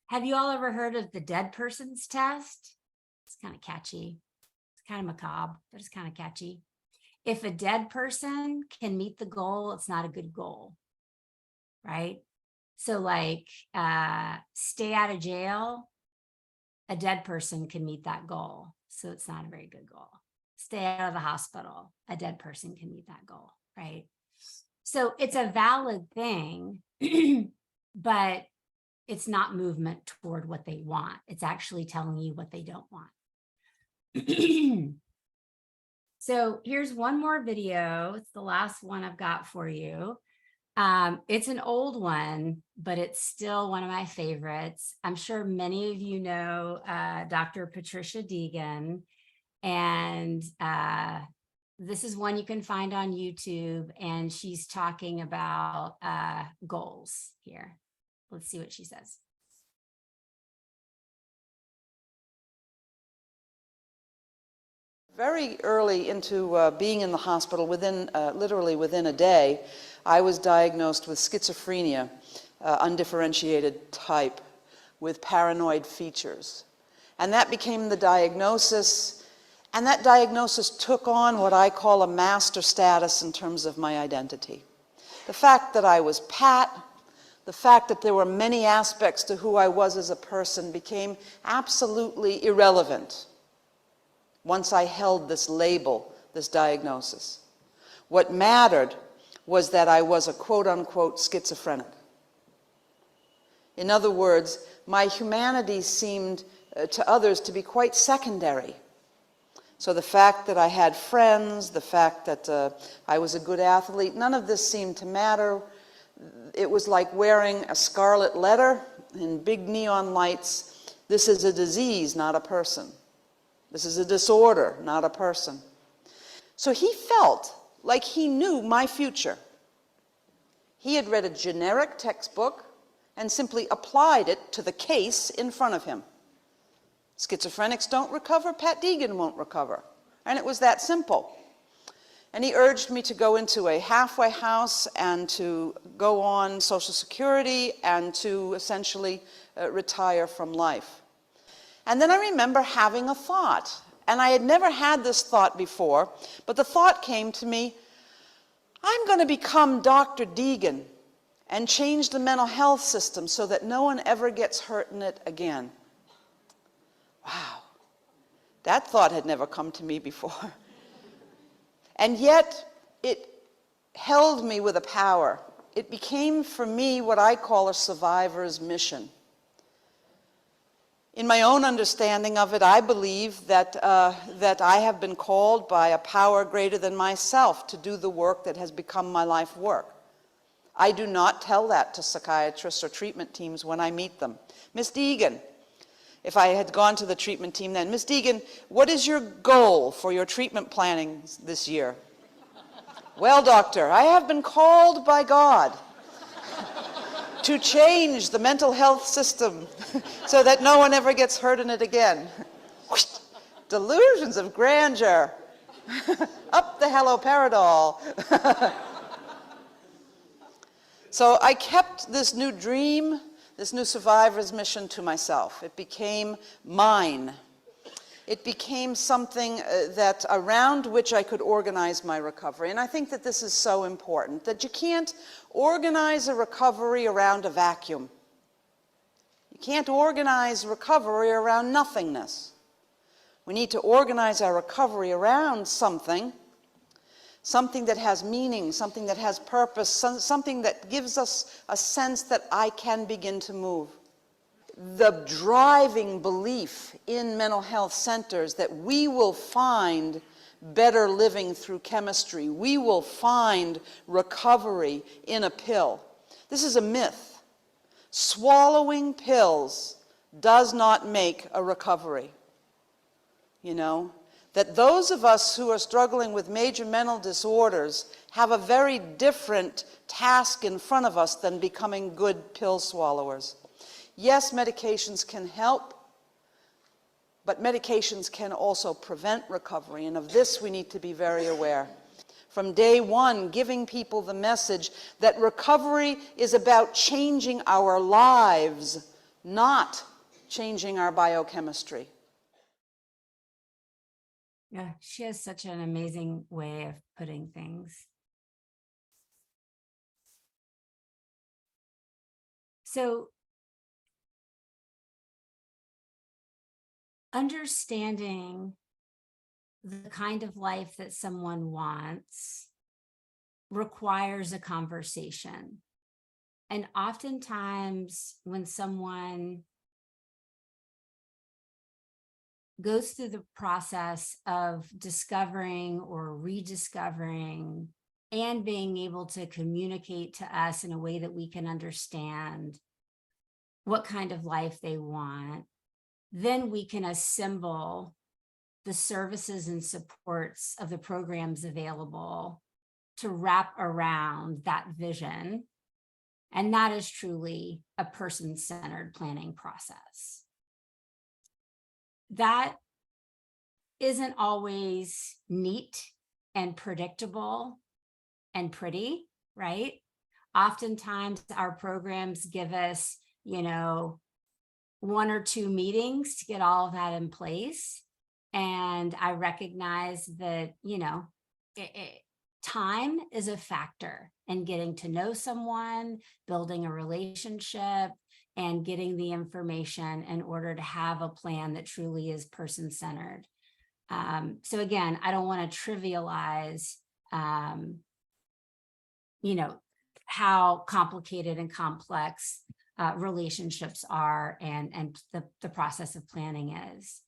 Have you all ever heard of the dead person's test? It's kind of catchy. It's kind of macabre, but it's kind of catchy. If a dead person can meet the goal, it's not a good goal, right? So like stay out of jail, a dead person can meet that goal. So it's not a very good goal. Stay out of the hospital, a dead person can meet that goal, right? So it's a valid thing, but it's not movement toward what they want. It's actually telling you what they don't want. So here's one more video. It's the last one I've got for you. It's an old one, but it's still one of my favorites. I'm sure many of you know Dr. Patricia Deegan, and this is one you can find on YouTube, and she's talking about goals here. Let's see what she says. Very early into being in the hospital, literally within a day, I was diagnosed with schizophrenia, undifferentiated type, with paranoid features. And that became the diagnosis, and that diagnosis took on what I call a master status in terms of my identity. The fact that I was Pat, the fact that there were many aspects to who I was as a person became absolutely irrelevant once I held this label, this diagnosis. What mattered was that I was a quote-unquote schizophrenic. In other words, my humanity seemed to others to be quite secondary. So the fact that I had friends, the fact that I was a good athlete, none of this seemed to matter. It was like wearing a scarlet letter in big neon lights. This is a disease, not a person. This is a disorder, not a person. So he felt like he knew my future. He had read a generic textbook and simply applied it to the case in front of him. Schizophrenics don't recover, Pat Deegan won't recover. And it was that simple. And he urged me to go into a halfway house and to go on Social Security and to essentially retire from life. And then I remember having a thought, and I had never had this thought before, but the thought came to me, I'm going to become Dr. Deegan and change the mental health system so that no one ever gets hurt in it again. Wow, that thought had never come to me before. And yet, it held me with a power. It became for me what I call a survivor's mission. In my own understanding of it, I believe that I have been called by a power greater than myself to do the work that has become my life work. I do not tell that to psychiatrists or treatment teams when I meet them. Miss Deegan, if I had gone to the treatment team then, Miss Deegan, what is your goal for your treatment planning this year? Well, doctor, I have been called by God to change the mental health system so that no one ever gets hurt in it again. Delusions of grandeur. Up the haloperidol. So I kept this new dream, this new survivor's mission to myself. It became mine. it became something that around which I could organize my recovery. And I think that this is so important, that you can't organize a recovery around a vacuum. You can't organize recovery around nothingness. We need to organize our recovery around something that has meaning, something that has purpose, something that gives us a sense that I can begin to move. The driving belief in mental health centers that we will find better living through chemistry, we will find recovery in a pill. This is a myth. Swallowing pills does not make a recovery. You know, that those of us who are struggling with major mental disorders have a very different task in front of us than becoming good pill swallowers. Yes, medications can help, but medications can also prevent recovery, and of this we need to be very aware. From day one, giving people the message that recovery is about changing our lives, not changing our biochemistry. Yeah, she has such an amazing way of putting things. So, understanding the kind of life that someone wants requires a conversation. And oftentimes when someone goes through the process of discovering or rediscovering and being able to communicate to us in a way that we can understand what kind of life they want, then we can assemble the services and supports of the programs available to wrap around that vision. And that is truly a person-centered planning process. That isn't always neat and predictable and pretty, right? Oftentimes our programs give us, you know, 1 or 2 meetings to get all of that in place. And I recognize that, you know, time is a factor in getting to know someone, building a relationship, and getting the information in order to have a plan that truly is person-centered. So again, I don't want to trivialize, you know, how complicated and complex relationships are and the process of planning is.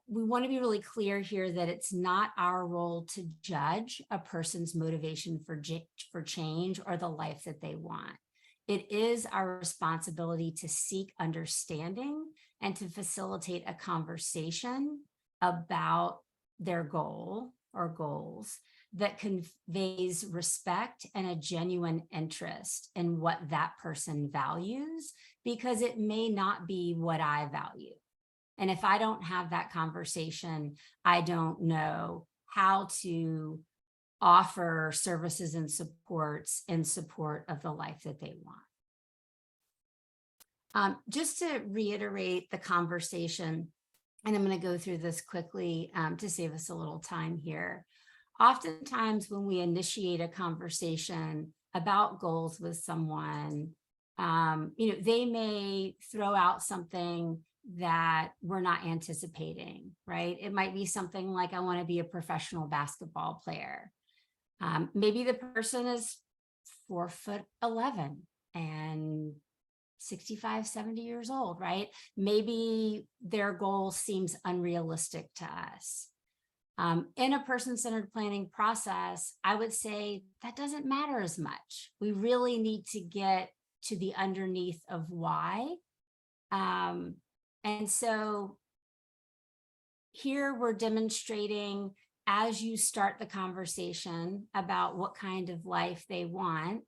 We want to be really clear here that it's not our role to judge a person's motivation for change or the life that they want. It is our responsibility to seek understanding and to facilitate a conversation about their goal or goals that conveys respect and a genuine interest in what that person values, because it may not be what I value. And if I don't have that conversation, I don't know how to offer services and supports in support of the life that they want. Just to reiterate the conversation, and I'm going to go through this quickly to save us a little time here. Oftentimes when we initiate a conversation about goals with someone, you know, they may throw out something that we're not anticipating, right? It might be something like, I want to be a professional basketball player. Maybe the person is 4'11" and 65, 70 years old, right? Maybe their goal seems unrealistic to us. In a person-centered planning process, I would say that doesn't matter as much. We really need to get to the underneath of why. And so here we're demonstrating, as you start the conversation about what kind of life they want,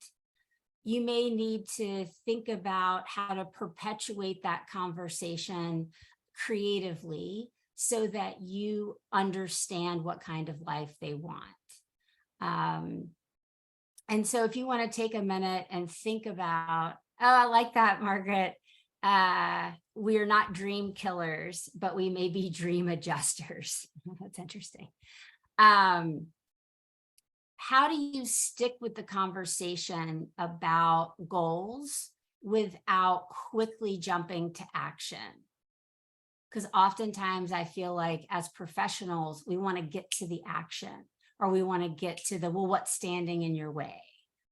you may need to think about how to perpetuate that conversation creatively so that you understand what kind of life they want. And so if you want to take a minute and think about, oh, I like that, Margaret. we are not dream killers, but we may be dream adjusters. That's interesting. How do you stick with the conversation about goals without quickly jumping to action? Because oftentimes I feel like as professionals, we want to get to the action, or we want to get to the, well, what's standing in your way,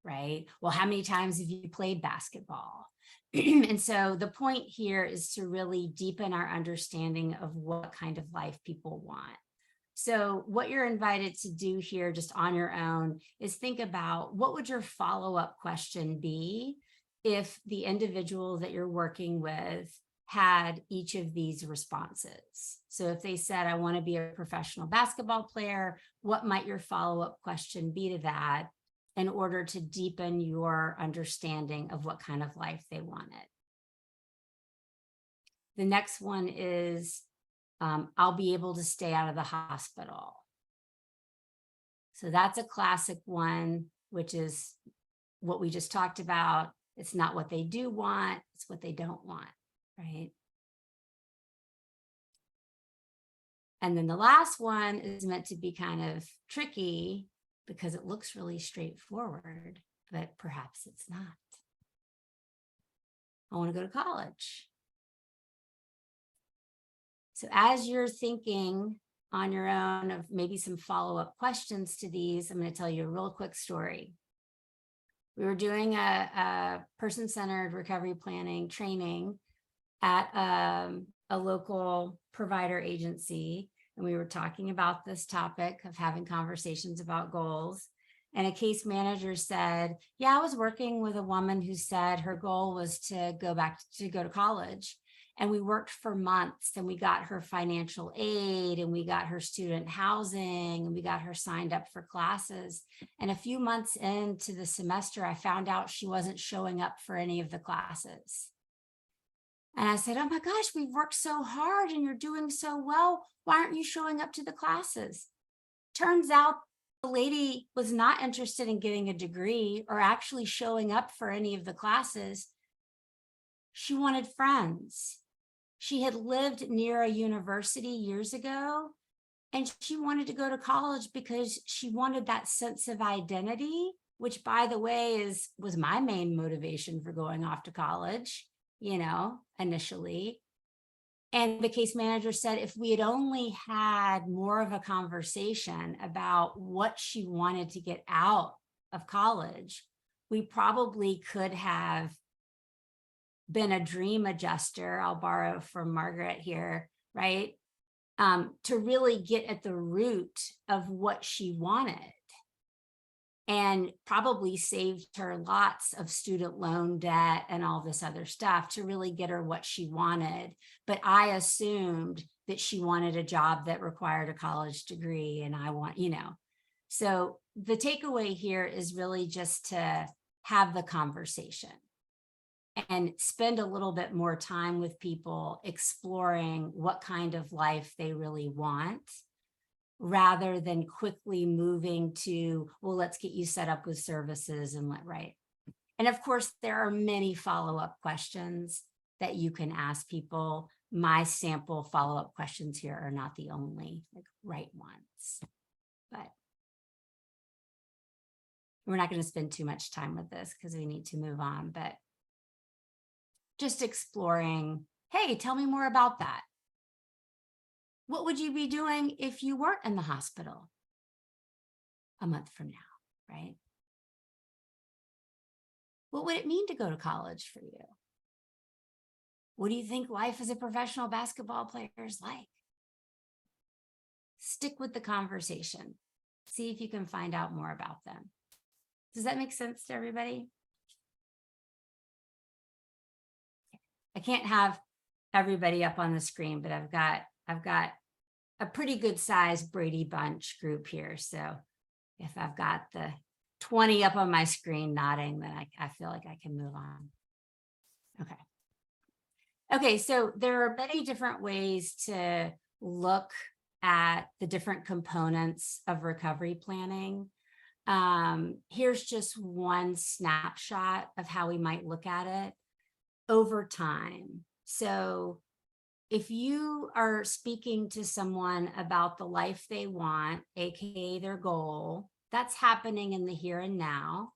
right? Well, how many times have you played basketball? And so the point here is to really deepen our understanding of what kind of life people want. So what you're invited to do here just on your own is think about, what would your follow-up question be if the individual that you're working with had each of these responses? So if they said, I want to be a professional basketball player, what might your follow-up question be to that in order to deepen your understanding of what kind of life they wanted? The next one is, I'll be able to stay out of the hospital. So that's a classic one, which is what we just talked about. It's not what they do want, it's what they don't want, right? And then the last one is meant to be kind of tricky because it looks really straightforward, but perhaps it's not. I want to go to college. So as you're thinking on your own of maybe some follow-up questions to these, I'm going to tell you a real quick story. We were doing a person-centered recovery planning training at a local provider agency, and we were talking about this topic of having conversations about goals. And a case manager said, yeah, I was working with a woman who said her goal was to go to college. And we worked for months, and we got her financial aid, and we got her student housing, and we got her signed up for classes. And a few months into the semester, I found out she wasn't showing up for any of the classes. And I said, oh my gosh, we've worked so hard and you're doing so well. Why aren't you showing up to the classes? Turns out the lady was not interested in getting a degree or actually showing up for any of the classes. She wanted friends. She had lived near a university years ago, and she wanted to go to college because she wanted that sense of identity, which, by the way, was my main motivation for going off to college, initially. And the case manager said, if we had only had more of a conversation about what she wanted to get out of college, we probably could have been a dream adjuster. I'll borrow from Margaret here, right? To really get at the root of what she wanted, and probably saved her lots of student loan debt and all this other stuff to really get her what she wanted. But I assumed that she wanted a job that required a college degree, and I want, So the takeaway here is really just to have the conversation and spend a little bit more time with people exploring what kind of life they really want, rather than quickly moving to, well, let's get you set up with services and right. And of course, there are many follow-up questions that you can ask people. My sample follow-up questions here are not the only right ones, but we're not going to spend too much time with this because we need to move on, but just exploring, hey, tell me more about that. What would you be doing if you weren't in the hospital a month from now, right? What would it mean to go to college for you? What do you think life as a professional basketball player is like? Stick with the conversation. See if you can find out more about them. Does that make sense to everybody? I can't have everybody up on the screen, but I've got a pretty good sized Brady Bunch group here. So if I've got the 20 up on my screen nodding, then I feel like I can move on. Okay, so there are many different ways to look at the different components of recovery planning. Here's just one snapshot of how we might look at it. over time. So if you are speaking to someone about the life they want, AKA their goal, that's happening in the here and now.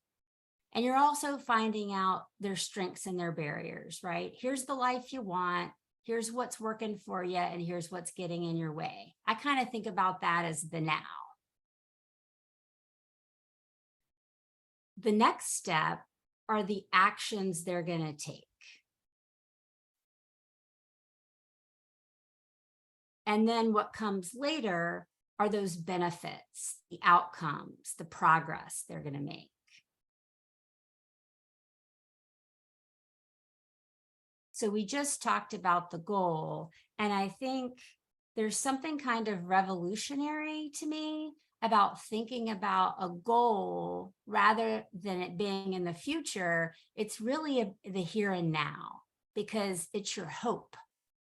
And you're also finding out their strengths and their barriers, right? Here's the life you want. Here's what's working for you. And here's what's getting in your way. I kind of think about that as the now. The next step are the actions they're going to take. And then what comes later are those benefits, the outcomes, the progress they're going to make. So we just talked about the goal, and I think there's something kind of revolutionary to me about thinking about a goal rather than it being in the future. It's really the here and now, because it's your hope.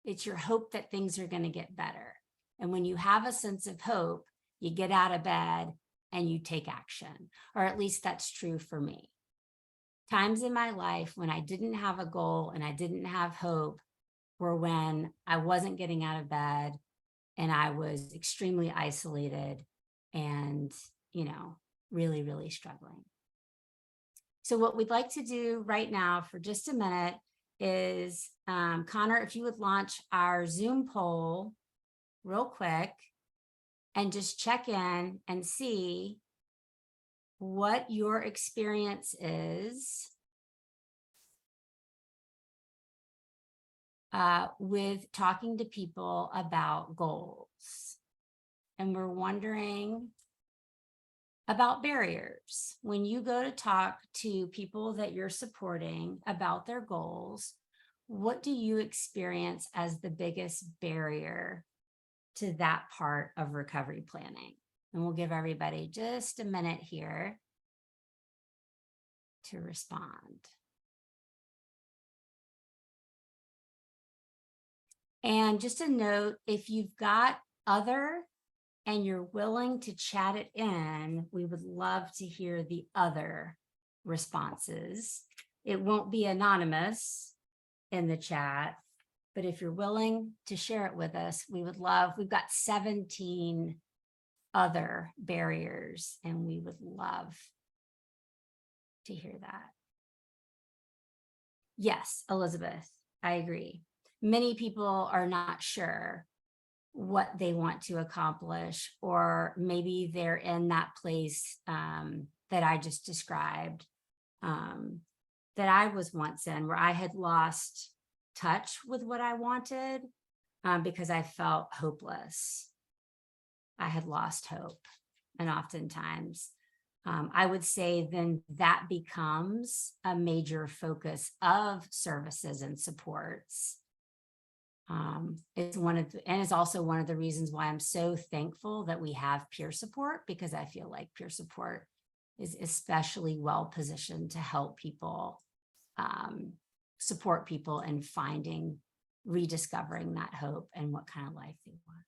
It's your hope that things are going to get better. And when you have a sense of hope, you get out of bed and you take action, or at least that's true for me. Times in my life when I didn't have a goal and I didn't have hope were when I wasn't getting out of bed and I was extremely isolated and, really, really struggling. So what we'd like to do right now for just a minute is, Connor, if you would launch our Zoom poll real quick and just check in and see what your experience is with talking to people about goals. And we're wondering about barriers. When you go to talk to people that you're supporting about their goals, what do you experience as the biggest barrier to that part of recovery planning? And we'll give everybody just a minute here to respond. And just a note, if you've got other and you're willing to chat it in, we would love to hear the other responses. It won't be anonymous in the chat, but if you're willing to share it with us, we would love, we've got 17 other barriers, and we would love to hear that. Yes, Elizabeth, I agree. Many people are not sure what they want to accomplish, or maybe they're in that place that I just described, that I was once in, where I had lost touch with what I wanted because I felt hopeless. I had lost hope. And oftentimes, I would say then that becomes a major focus of services and supports. It's also one of the reasons why I'm so thankful that we have peer support, because I feel like peer support is especially well positioned to help people, support people in rediscovering that hope and what kind of life they want.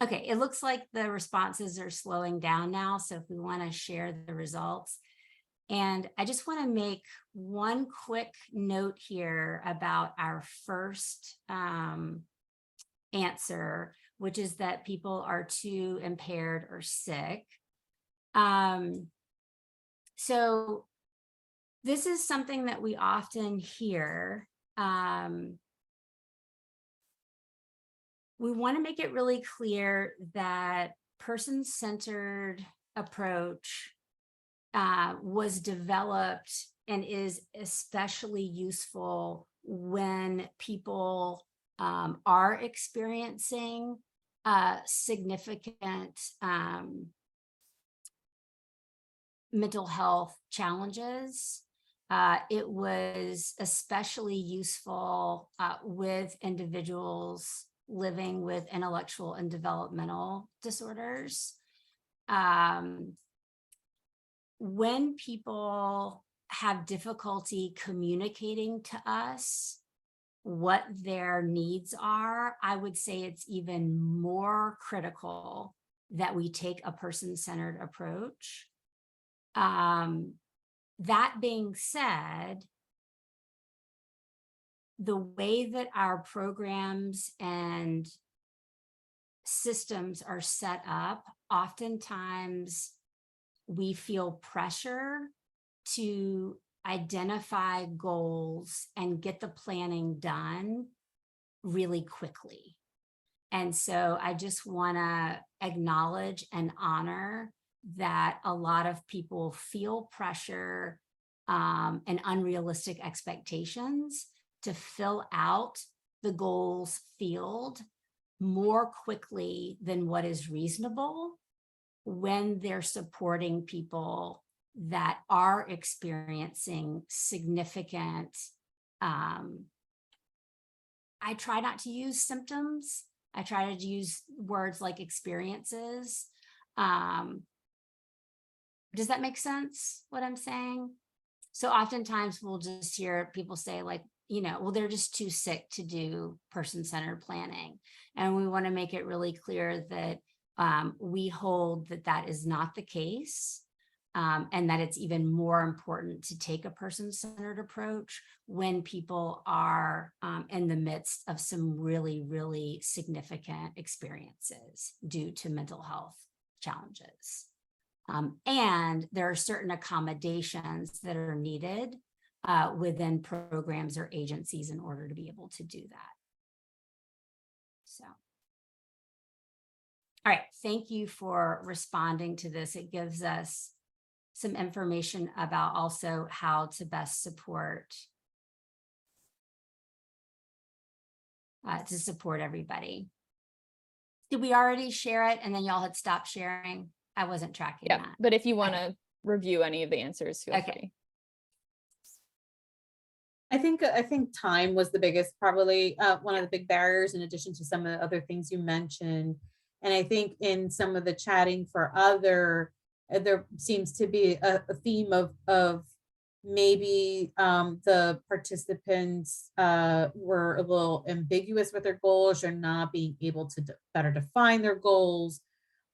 Okay, it looks like the responses are slowing down now. So if we want to share the results. And I just want to make one quick note here about our first answer, which is that people are too impaired or sick. So this is something that we often hear. We want to make it really clear that person-centered approach was developed and is especially useful when people are experiencing significant mental health challenges. It was especially useful with individuals living with intellectual and developmental disorders. When people have difficulty communicating to us what their needs are, I would say it's even more critical that we take a person-centered approach. That being said, the way that our programs and systems are set up, oftentimes we feel pressure to identify goals and get the planning done really quickly. And so I just want to acknowledge and honor that a lot of people feel pressure and unrealistic expectations to fill out the goals field more quickly than what is reasonable when they're supporting people that are experiencing significant, I try not to use symptoms. I try to use words like experiences. Does that make sense, what I'm saying? So oftentimes we'll just hear people say like, well, they're just too sick to do person-centered planning. And we want to make it really clear that we hold that that is not the case, and that it's even more important to take a person-centered approach when people are in the midst of some really, really significant experiences due to mental health challenges. And there are certain accommodations that are needed within programs or agencies in order to be able to do that. So, all right, thank you for responding to this. It gives us some information about also how to best support everybody. Did we already share it and then y'all had stopped sharing? I wasn't tracking that. But if you want to review any of the answers, feel free. I think time was the biggest, probably one of the big barriers, in addition to some of the other things you mentioned. And I think in some of the chatting for there seems to be a theme of maybe the participants were a little ambiguous with their goals or not being able to better define their goals.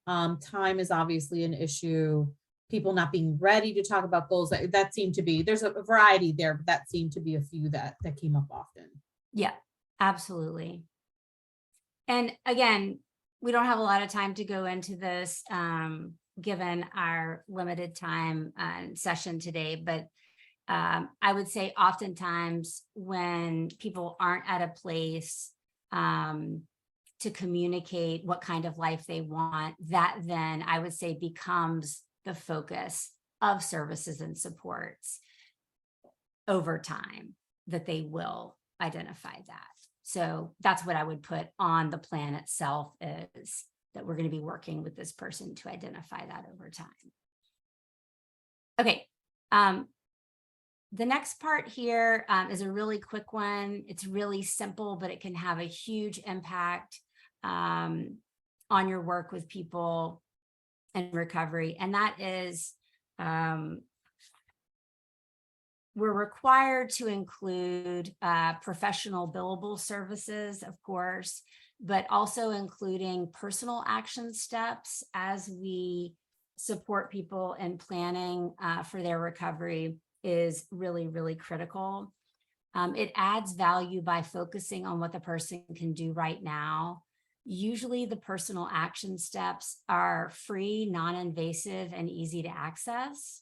Time is obviously an issue. People not being ready to talk about goals. That seemed to be, there's a variety there, but that seemed to be a few that came up often. Yeah, absolutely. And again, we don't have a lot of time to go into this given our limited time session today, but I would say oftentimes when people aren't at a place to communicate what kind of life they want, that then I would say becomes the focus of services and supports over time, that they will identify that. So that's what I would put on the plan itself, is that we're going to be working with this person to identify that over time. Okay. The next part here is a really quick one. It's really simple, but it can have a huge impact on your work with people in recovery. And that is, we're required to include professional billable services, of course, but also including personal action steps as we support people in planning for their recovery is really, really critical. It adds value by focusing on what the person can do right now. Usually the personal action steps are free, non-invasive, and easy to access.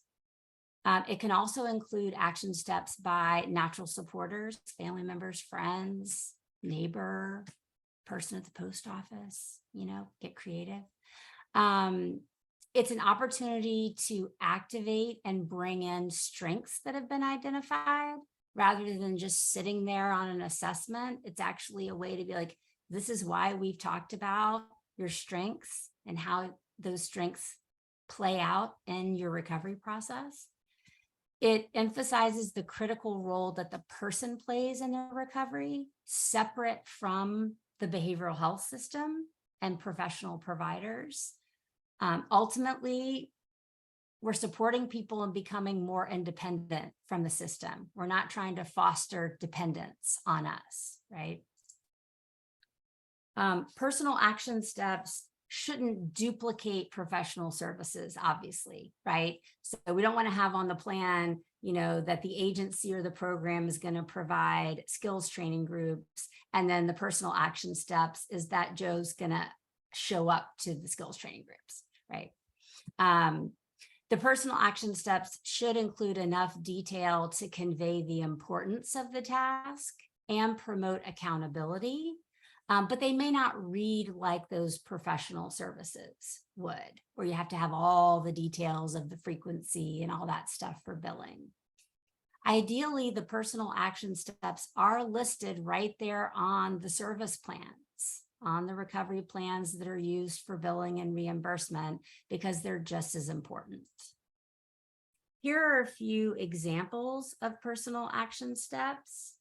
It can also include action steps by natural supporters, family members, friends, neighbor, person at the post office, get creative. It's an opportunity to activate and bring in strengths that have been identified rather than just sitting there on an assessment. It's actually a way to be like, this is why we've talked about your strengths and how those strengths play out in your recovery process. It emphasizes the critical role that the person plays in their recovery, separate from the behavioral health system and professional providers. Ultimately, we're supporting people in becoming more independent from the system. We're not trying to foster dependence on us, right? Personal action steps shouldn't duplicate professional services, obviously, right? So we don't want to have on the plan, that the agency or the program is going to provide skills training groups. And then the personal action steps is that Joe's going to show up to the skills training groups, right? The personal action steps should include enough detail to convey the importance of the task and promote accountability, but they may not read like those professional services would, where you have to have all the details of the frequency and all that stuff for billing. Ideally, the personal action steps are listed right there on the service plans, on the recovery plans that are used for billing and reimbursement, because they're just as important. Here are a few examples of personal action steps.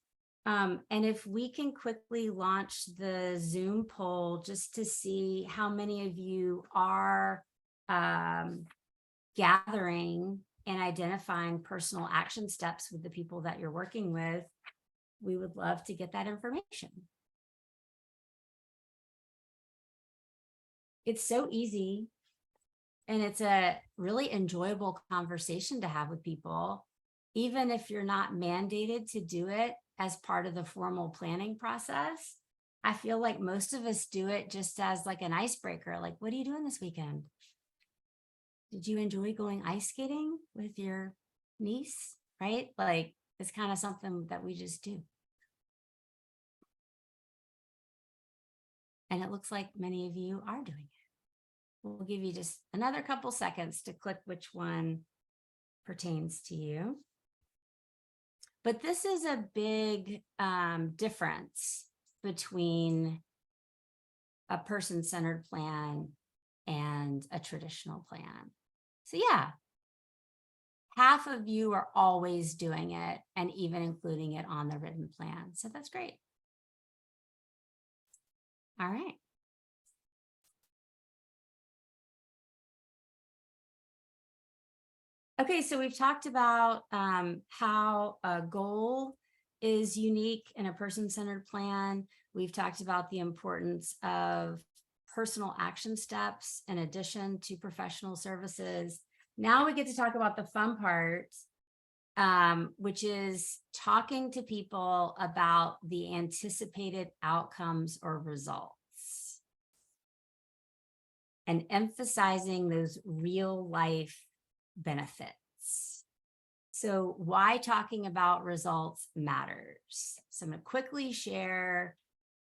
And if we can quickly launch the Zoom poll just to see how many of you are gathering and identifying personal action steps with the people that you're working with, we would love to get that information. It's so easy, and it's a really enjoyable conversation to have with people, even if you're not mandated to do it as part of the formal planning process. I feel like most of us do it just as like an icebreaker. Like, what are you doing this weekend? Did you enjoy going ice skating with your niece? Right? Like, it's kind of something that we just do. And it looks like many of you are doing it. We'll give you just another couple seconds to click which one pertains to you. But this is a big difference between a person-centered plan and a traditional plan. So yeah, half of you are always doing it and even including it on the written plan. So that's great. All right. Okay, so we've talked about how a goal is unique in a person-centered plan. We've talked about the importance of personal action steps in addition to professional services. Now we get to talk about the fun part, which is talking to people about the anticipated outcomes or results and emphasizing those real life benefits. So why talking about results matters. So I'm going to quickly share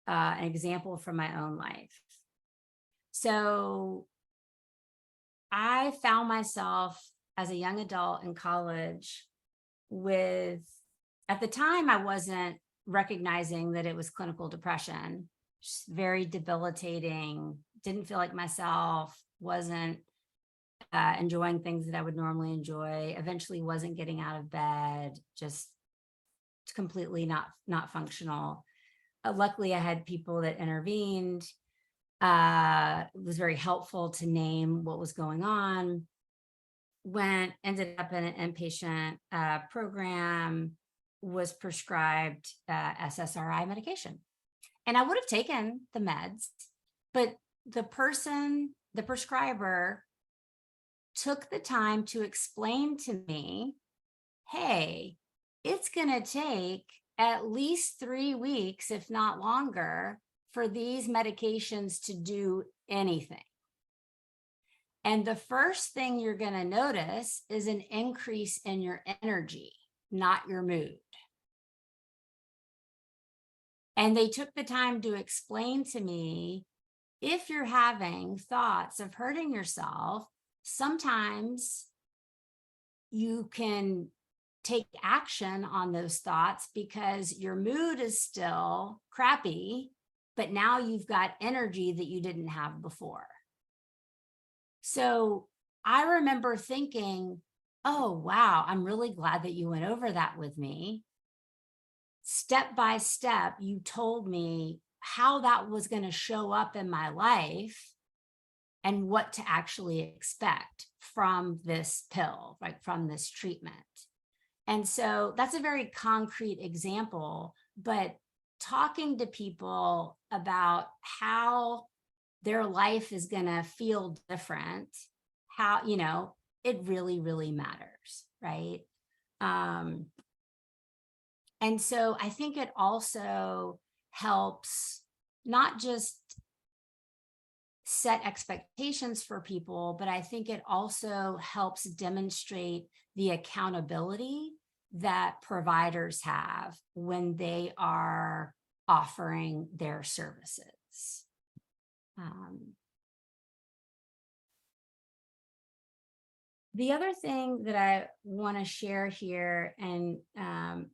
an example from my own life. So I found myself as a young adult in college with, at the time, I wasn't recognizing that it was clinical depression, just very debilitating, didn't feel like myself, wasn't enjoying things that I would normally enjoy, eventually wasn't getting out of bed, just completely not functional. Luckily, I had people that intervened. It was very helpful to name what was going on. Ended up in an inpatient program, was prescribed SSRI medication. And I would have taken the meds, but the prescriber took the time to explain to me, hey, it's going to take at least 3 weeks, if not longer, for these medications to do anything. And the first thing you're going to notice is an increase in your energy, not your mood. And they took the time to explain to me, if you're having thoughts of hurting yourself, sometimes you can take action on those thoughts because your mood is still crappy, but now you've got energy that you didn't have before. So I remember thinking, oh, wow, I'm really glad that you went over that with me. Step by step, you told me how that was going to show up in my life and what to actually expect from this pill, right, from this treatment. And so that's a very concrete example, but talking to people about how their life is going to feel different, how, it really, really matters, right? And so I think it also helps not just set expectations for people, but I think it also helps demonstrate the accountability that providers have when they are offering their services. The other thing that I want to share here, and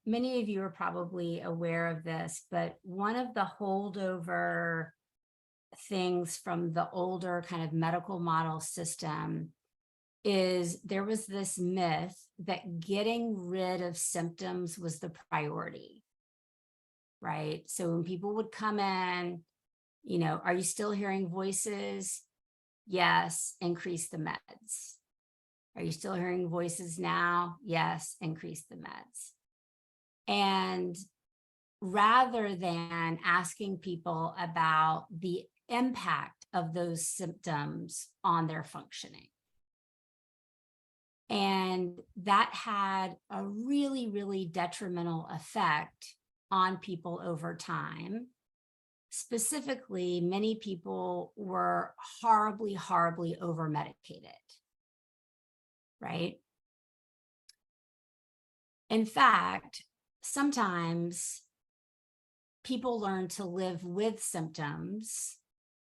many of you are probably aware of this, but one of the holdover things from the older kind of medical model system is there was this myth that getting rid of symptoms was the priority, right? So when people would come in, you know, are you still hearing voices? Yes, increase the meds. Are you still hearing voices now? Yes, increase the meds. And rather than asking people about the impact of those symptoms on their functioning. And that had a really, really detrimental effect on people over time. Specifically, many people were horribly, horribly over-medicated, right? In fact, sometimes people learn to live with symptoms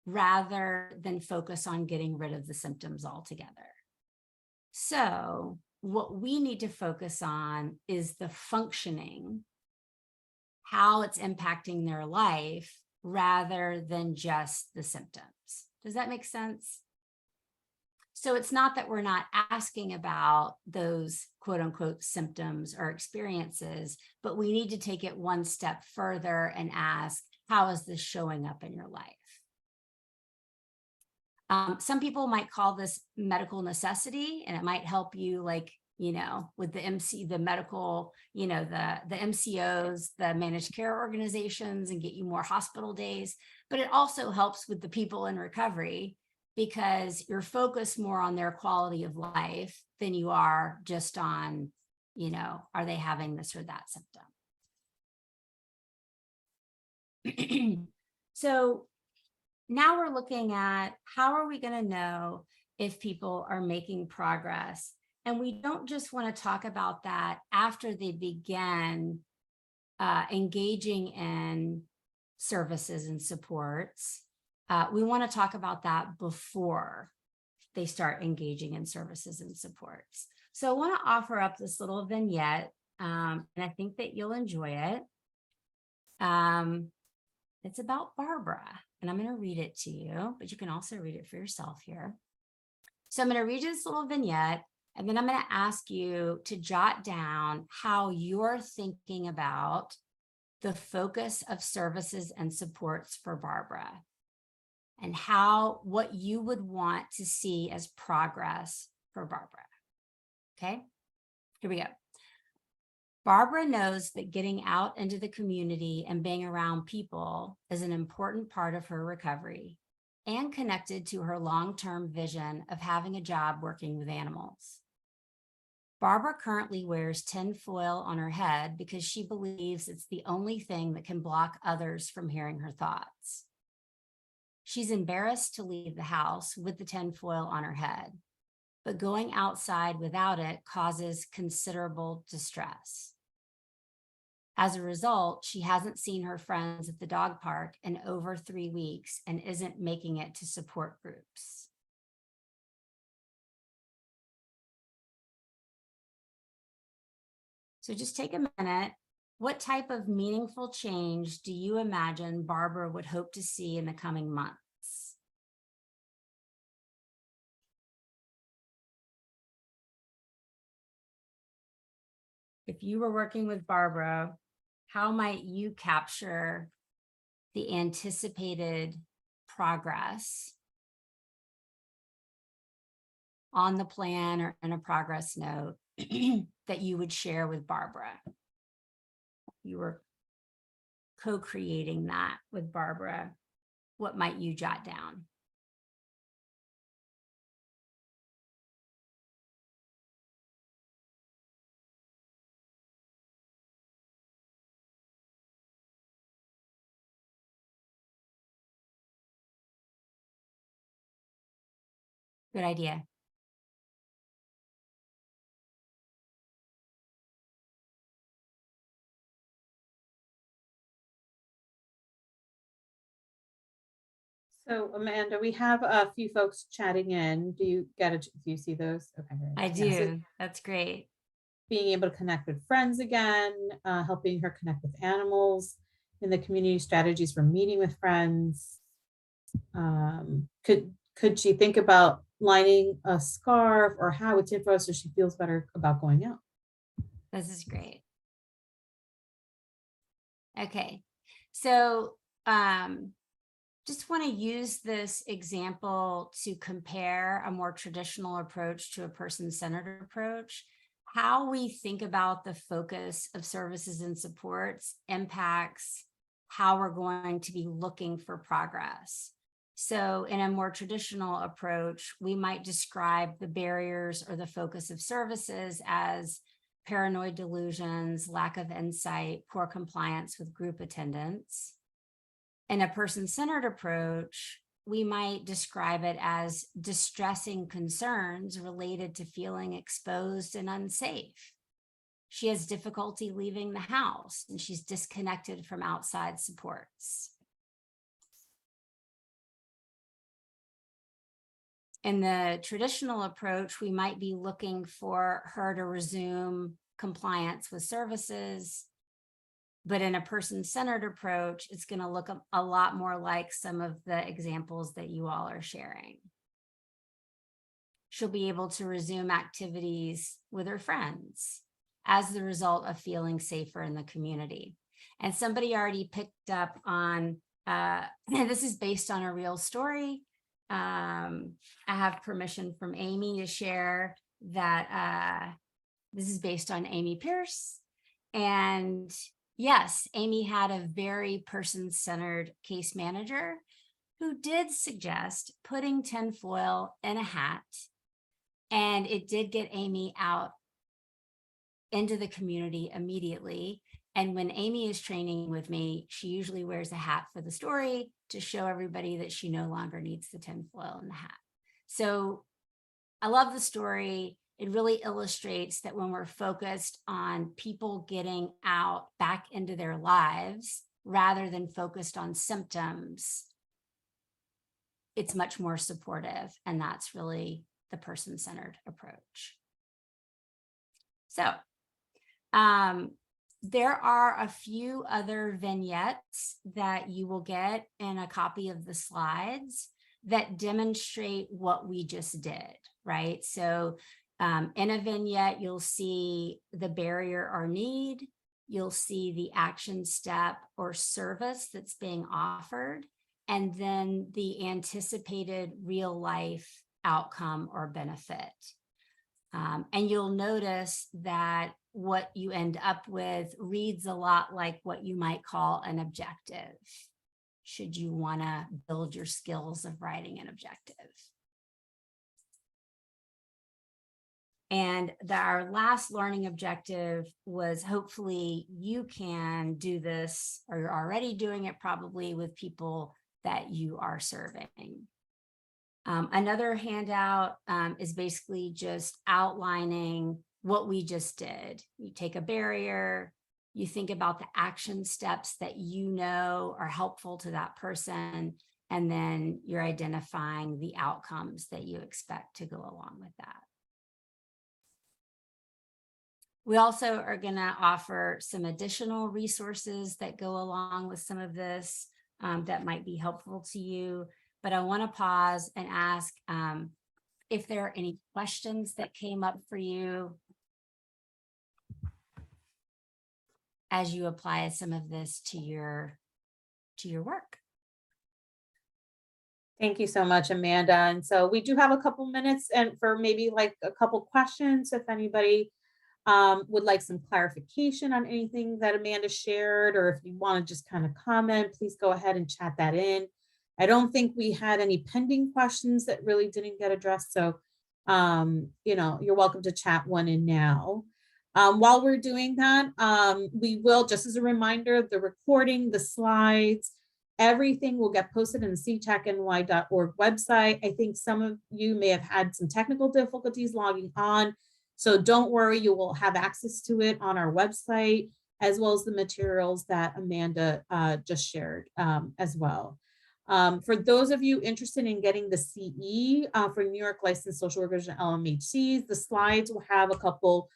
rather than focus on getting rid of the symptoms altogether. So what we need to focus on is the functioning, how it's impacting their life rather than just the symptoms. Does that make sense? So it's not that we're not asking about those quote unquote symptoms or experiences, but we need to take it one step further and ask, how is this showing up in your life? Some people might call this medical necessity, and it might help you, like, you know, with the medical, you know, the MCOs, the managed care organizations, and get you more hospital days. But it also helps with the people in recovery because you're focused more on their quality of life than you are just on, you know, are they having this or that symptom? So now we're looking at how are we going to know if people are making progress? And we don't just want to talk about that after they begin engaging in services and supports. We want to talk about that before they start engaging in services and supports. So I want to offer up this little vignette, and I think that you'll enjoy it. It's about Barbara, and I'm going to read it to you, but you can also read it for yourself here. So I'm going to read you this little vignette, and then I'm going to ask you to jot down how you're thinking about the focus of services and supports for Barbara, and what you would want to see as progress for Barbara. Okay, here we go. Barbara knows that getting out into the community and being around people is an important part of her recovery and connected to her long-term vision of having a job working with animals. Barbara currently wears tinfoil on her head because she believes it's the only thing that can block others from hearing her thoughts. She's embarrassed to leave the house with the tinfoil on her head, but going outside without it causes considerable distress. As a result, she hasn't seen her friends at the dog park in over 3 weeks and isn't making it to support groups. So just take a minute. What type of meaningful change do you imagine Barbara would hope to see in the coming months? If you were working with Barbara, how might you capture the anticipated progress on the plan or in a progress note that you would share with Barbara? You were co-creating that with Barbara. What might you jot down? Good idea. So Amanda, we have a few folks chatting in. Do you see those? Okay. I do. Yeah, so That's great. being able to connect with friends again, helping her connect with animals in the community, strategies for meeting with friends. Could she think about lining a scarf or hat with tinfoil so she feels better about going out? This is great. Okay. So, just want to use this example to compare a more traditional approach to a person-centered approach. How we think about the focus of services and supports impacts how we're going to be looking for progress. So in a more traditional approach, we might describe the barriers or the focus of services as paranoid delusions, lack of insight, poor compliance with group attendance. In a person-centered approach, we might describe it as distressing concerns related to feeling exposed and unsafe. She has difficulty leaving the house and she's disconnected from outside supports. In the traditional approach, we might be looking for her to resume compliance with services. But in a person-centered approach, it's going to look a lot more like some of the examples that you all are sharing. She'll be able to resume activities with her friends as the result of feeling safer in the community. And somebody already picked up on, this is based on a real story. I have permission from Amy to share that this is based on Amy Pierce. And yes, Amy had a very person-centered case manager who did suggest putting tinfoil in a hat, and it did get Amy out into the community immediately. And when Amy is training with me, she usually wears a hat for the story to show everybody that she no longer needs the tinfoil in the hat. So I love the story. It really illustrates that when we're focused on people getting out back into their lives, rather than focused on symptoms, it's much more supportive. And that's really the person-centered approach. So there are a few other vignettes that you will get in a copy of the slides that demonstrate what we just did, right? So in a vignette, you'll see the barrier or need, you'll see the action step or service that's being offered, and then the anticipated real life outcome or benefit. And you'll notice that what you end up with reads a lot like what you might call an objective, should you want to build your skills of writing an objective. And our last learning objective was, hopefully you can do this, or you're already doing it probably with people that you are serving. Another handout is basically just outlining what we just did. You take a barrier, you think about the action steps that you know are helpful to that person, and then you're identifying the outcomes that you expect to go along with that. We also are going to offer some additional resources that go along with some of this that might be helpful to you. But I want to pause and ask if there are any questions that came up for you as you apply some of this to your work. Thank you so much, Amanda. And so we do have a couple minutes and for maybe like a couple questions, if anybody would like some clarification on anything that Amanda shared, or if you want to just kind of comment, please go ahead and chat that in. I don't think we had any pending questions that really didn't get addressed. So, you're welcome to chat one in now. While we're doing that, we will, just as a reminder, the recording, the slides, Everything will get posted in the ctechny.org website. I think some of you may have had some technical difficulties logging on, so don't worry, you will have access to it on our website, as well as the materials that Amanda just shared as well. For those of you interested in getting the CE for New York Licensed Social Workers and LMHCs, the slides will have a couple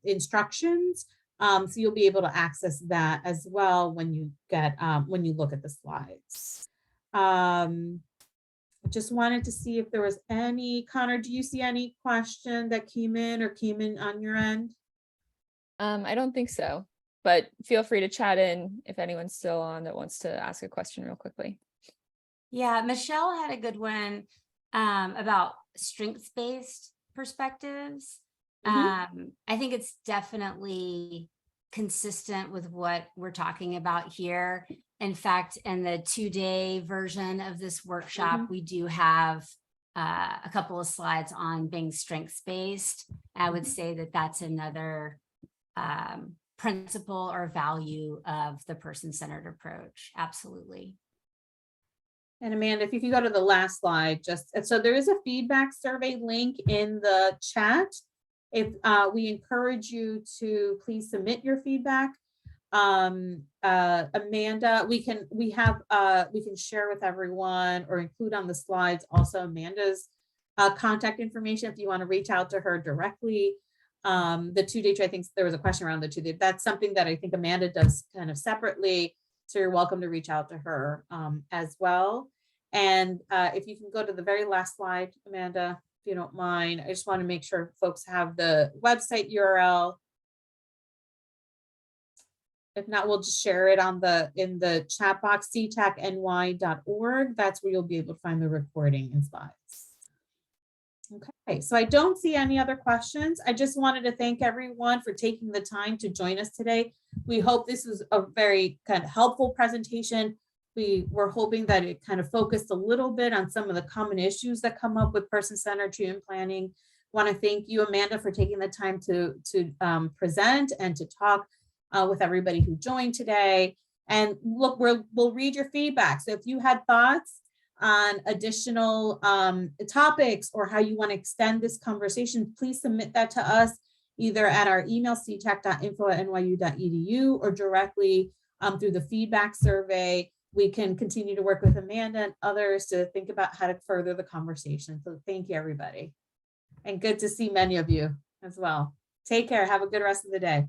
instructions. So you'll be able to access that as well when you get when you look at the slides. Just wanted to see if there was any, Connor, do you see any question that came in on your end? I don't think so, but feel free to chat in if anyone's still on that wants to ask a question real quickly. Yeah, Michelle had a good one about strengths-based perspectives. I think it's definitely consistent with what we're talking about here. In fact, in the 2-day version of this workshop, we do have a couple of slides on being strengths-based. I would say that that's another principle or value of the person-centered approach. Absolutely. And Amanda, if you can go to the last slide, so there is a feedback survey link in the chat. If we encourage you to please submit your feedback. Amanda, we can share with everyone or include on the slides also Amanda's contact information if you want to reach out to her directly. The 2-day, I think there was a question around the 2-day. That's something that I think Amanda does kind of separately. So you're welcome to reach out to her as well. And if you can go to the very last slide, Amanda, if you don't mind, I just want to make sure folks have the website URL. If not, we'll just share it in the chat box, ctechny.org. That's where you'll be able to find the recording and slides. Okay, so I don't see any other questions. I just wanted to thank everyone for taking the time to join us today. We hope this was a very kind of helpful presentation. We were hoping that it kind of focused a little bit on some of the common issues that come up with person-centered treatment planning. I want to thank you, Amanda, for taking the time to present and to talk with everybody who joined today. And look, we'll read your feedback. So if you had thoughts on additional topics or how you want to extend this conversation, please submit that to us either at our email ctech.info@nyu.edu or directly through the feedback survey. We can continue to work with Amanda and others to think about how to further the conversation. So thank you, everybody. And good to see many of you as well. Take care. Have a good rest of the day.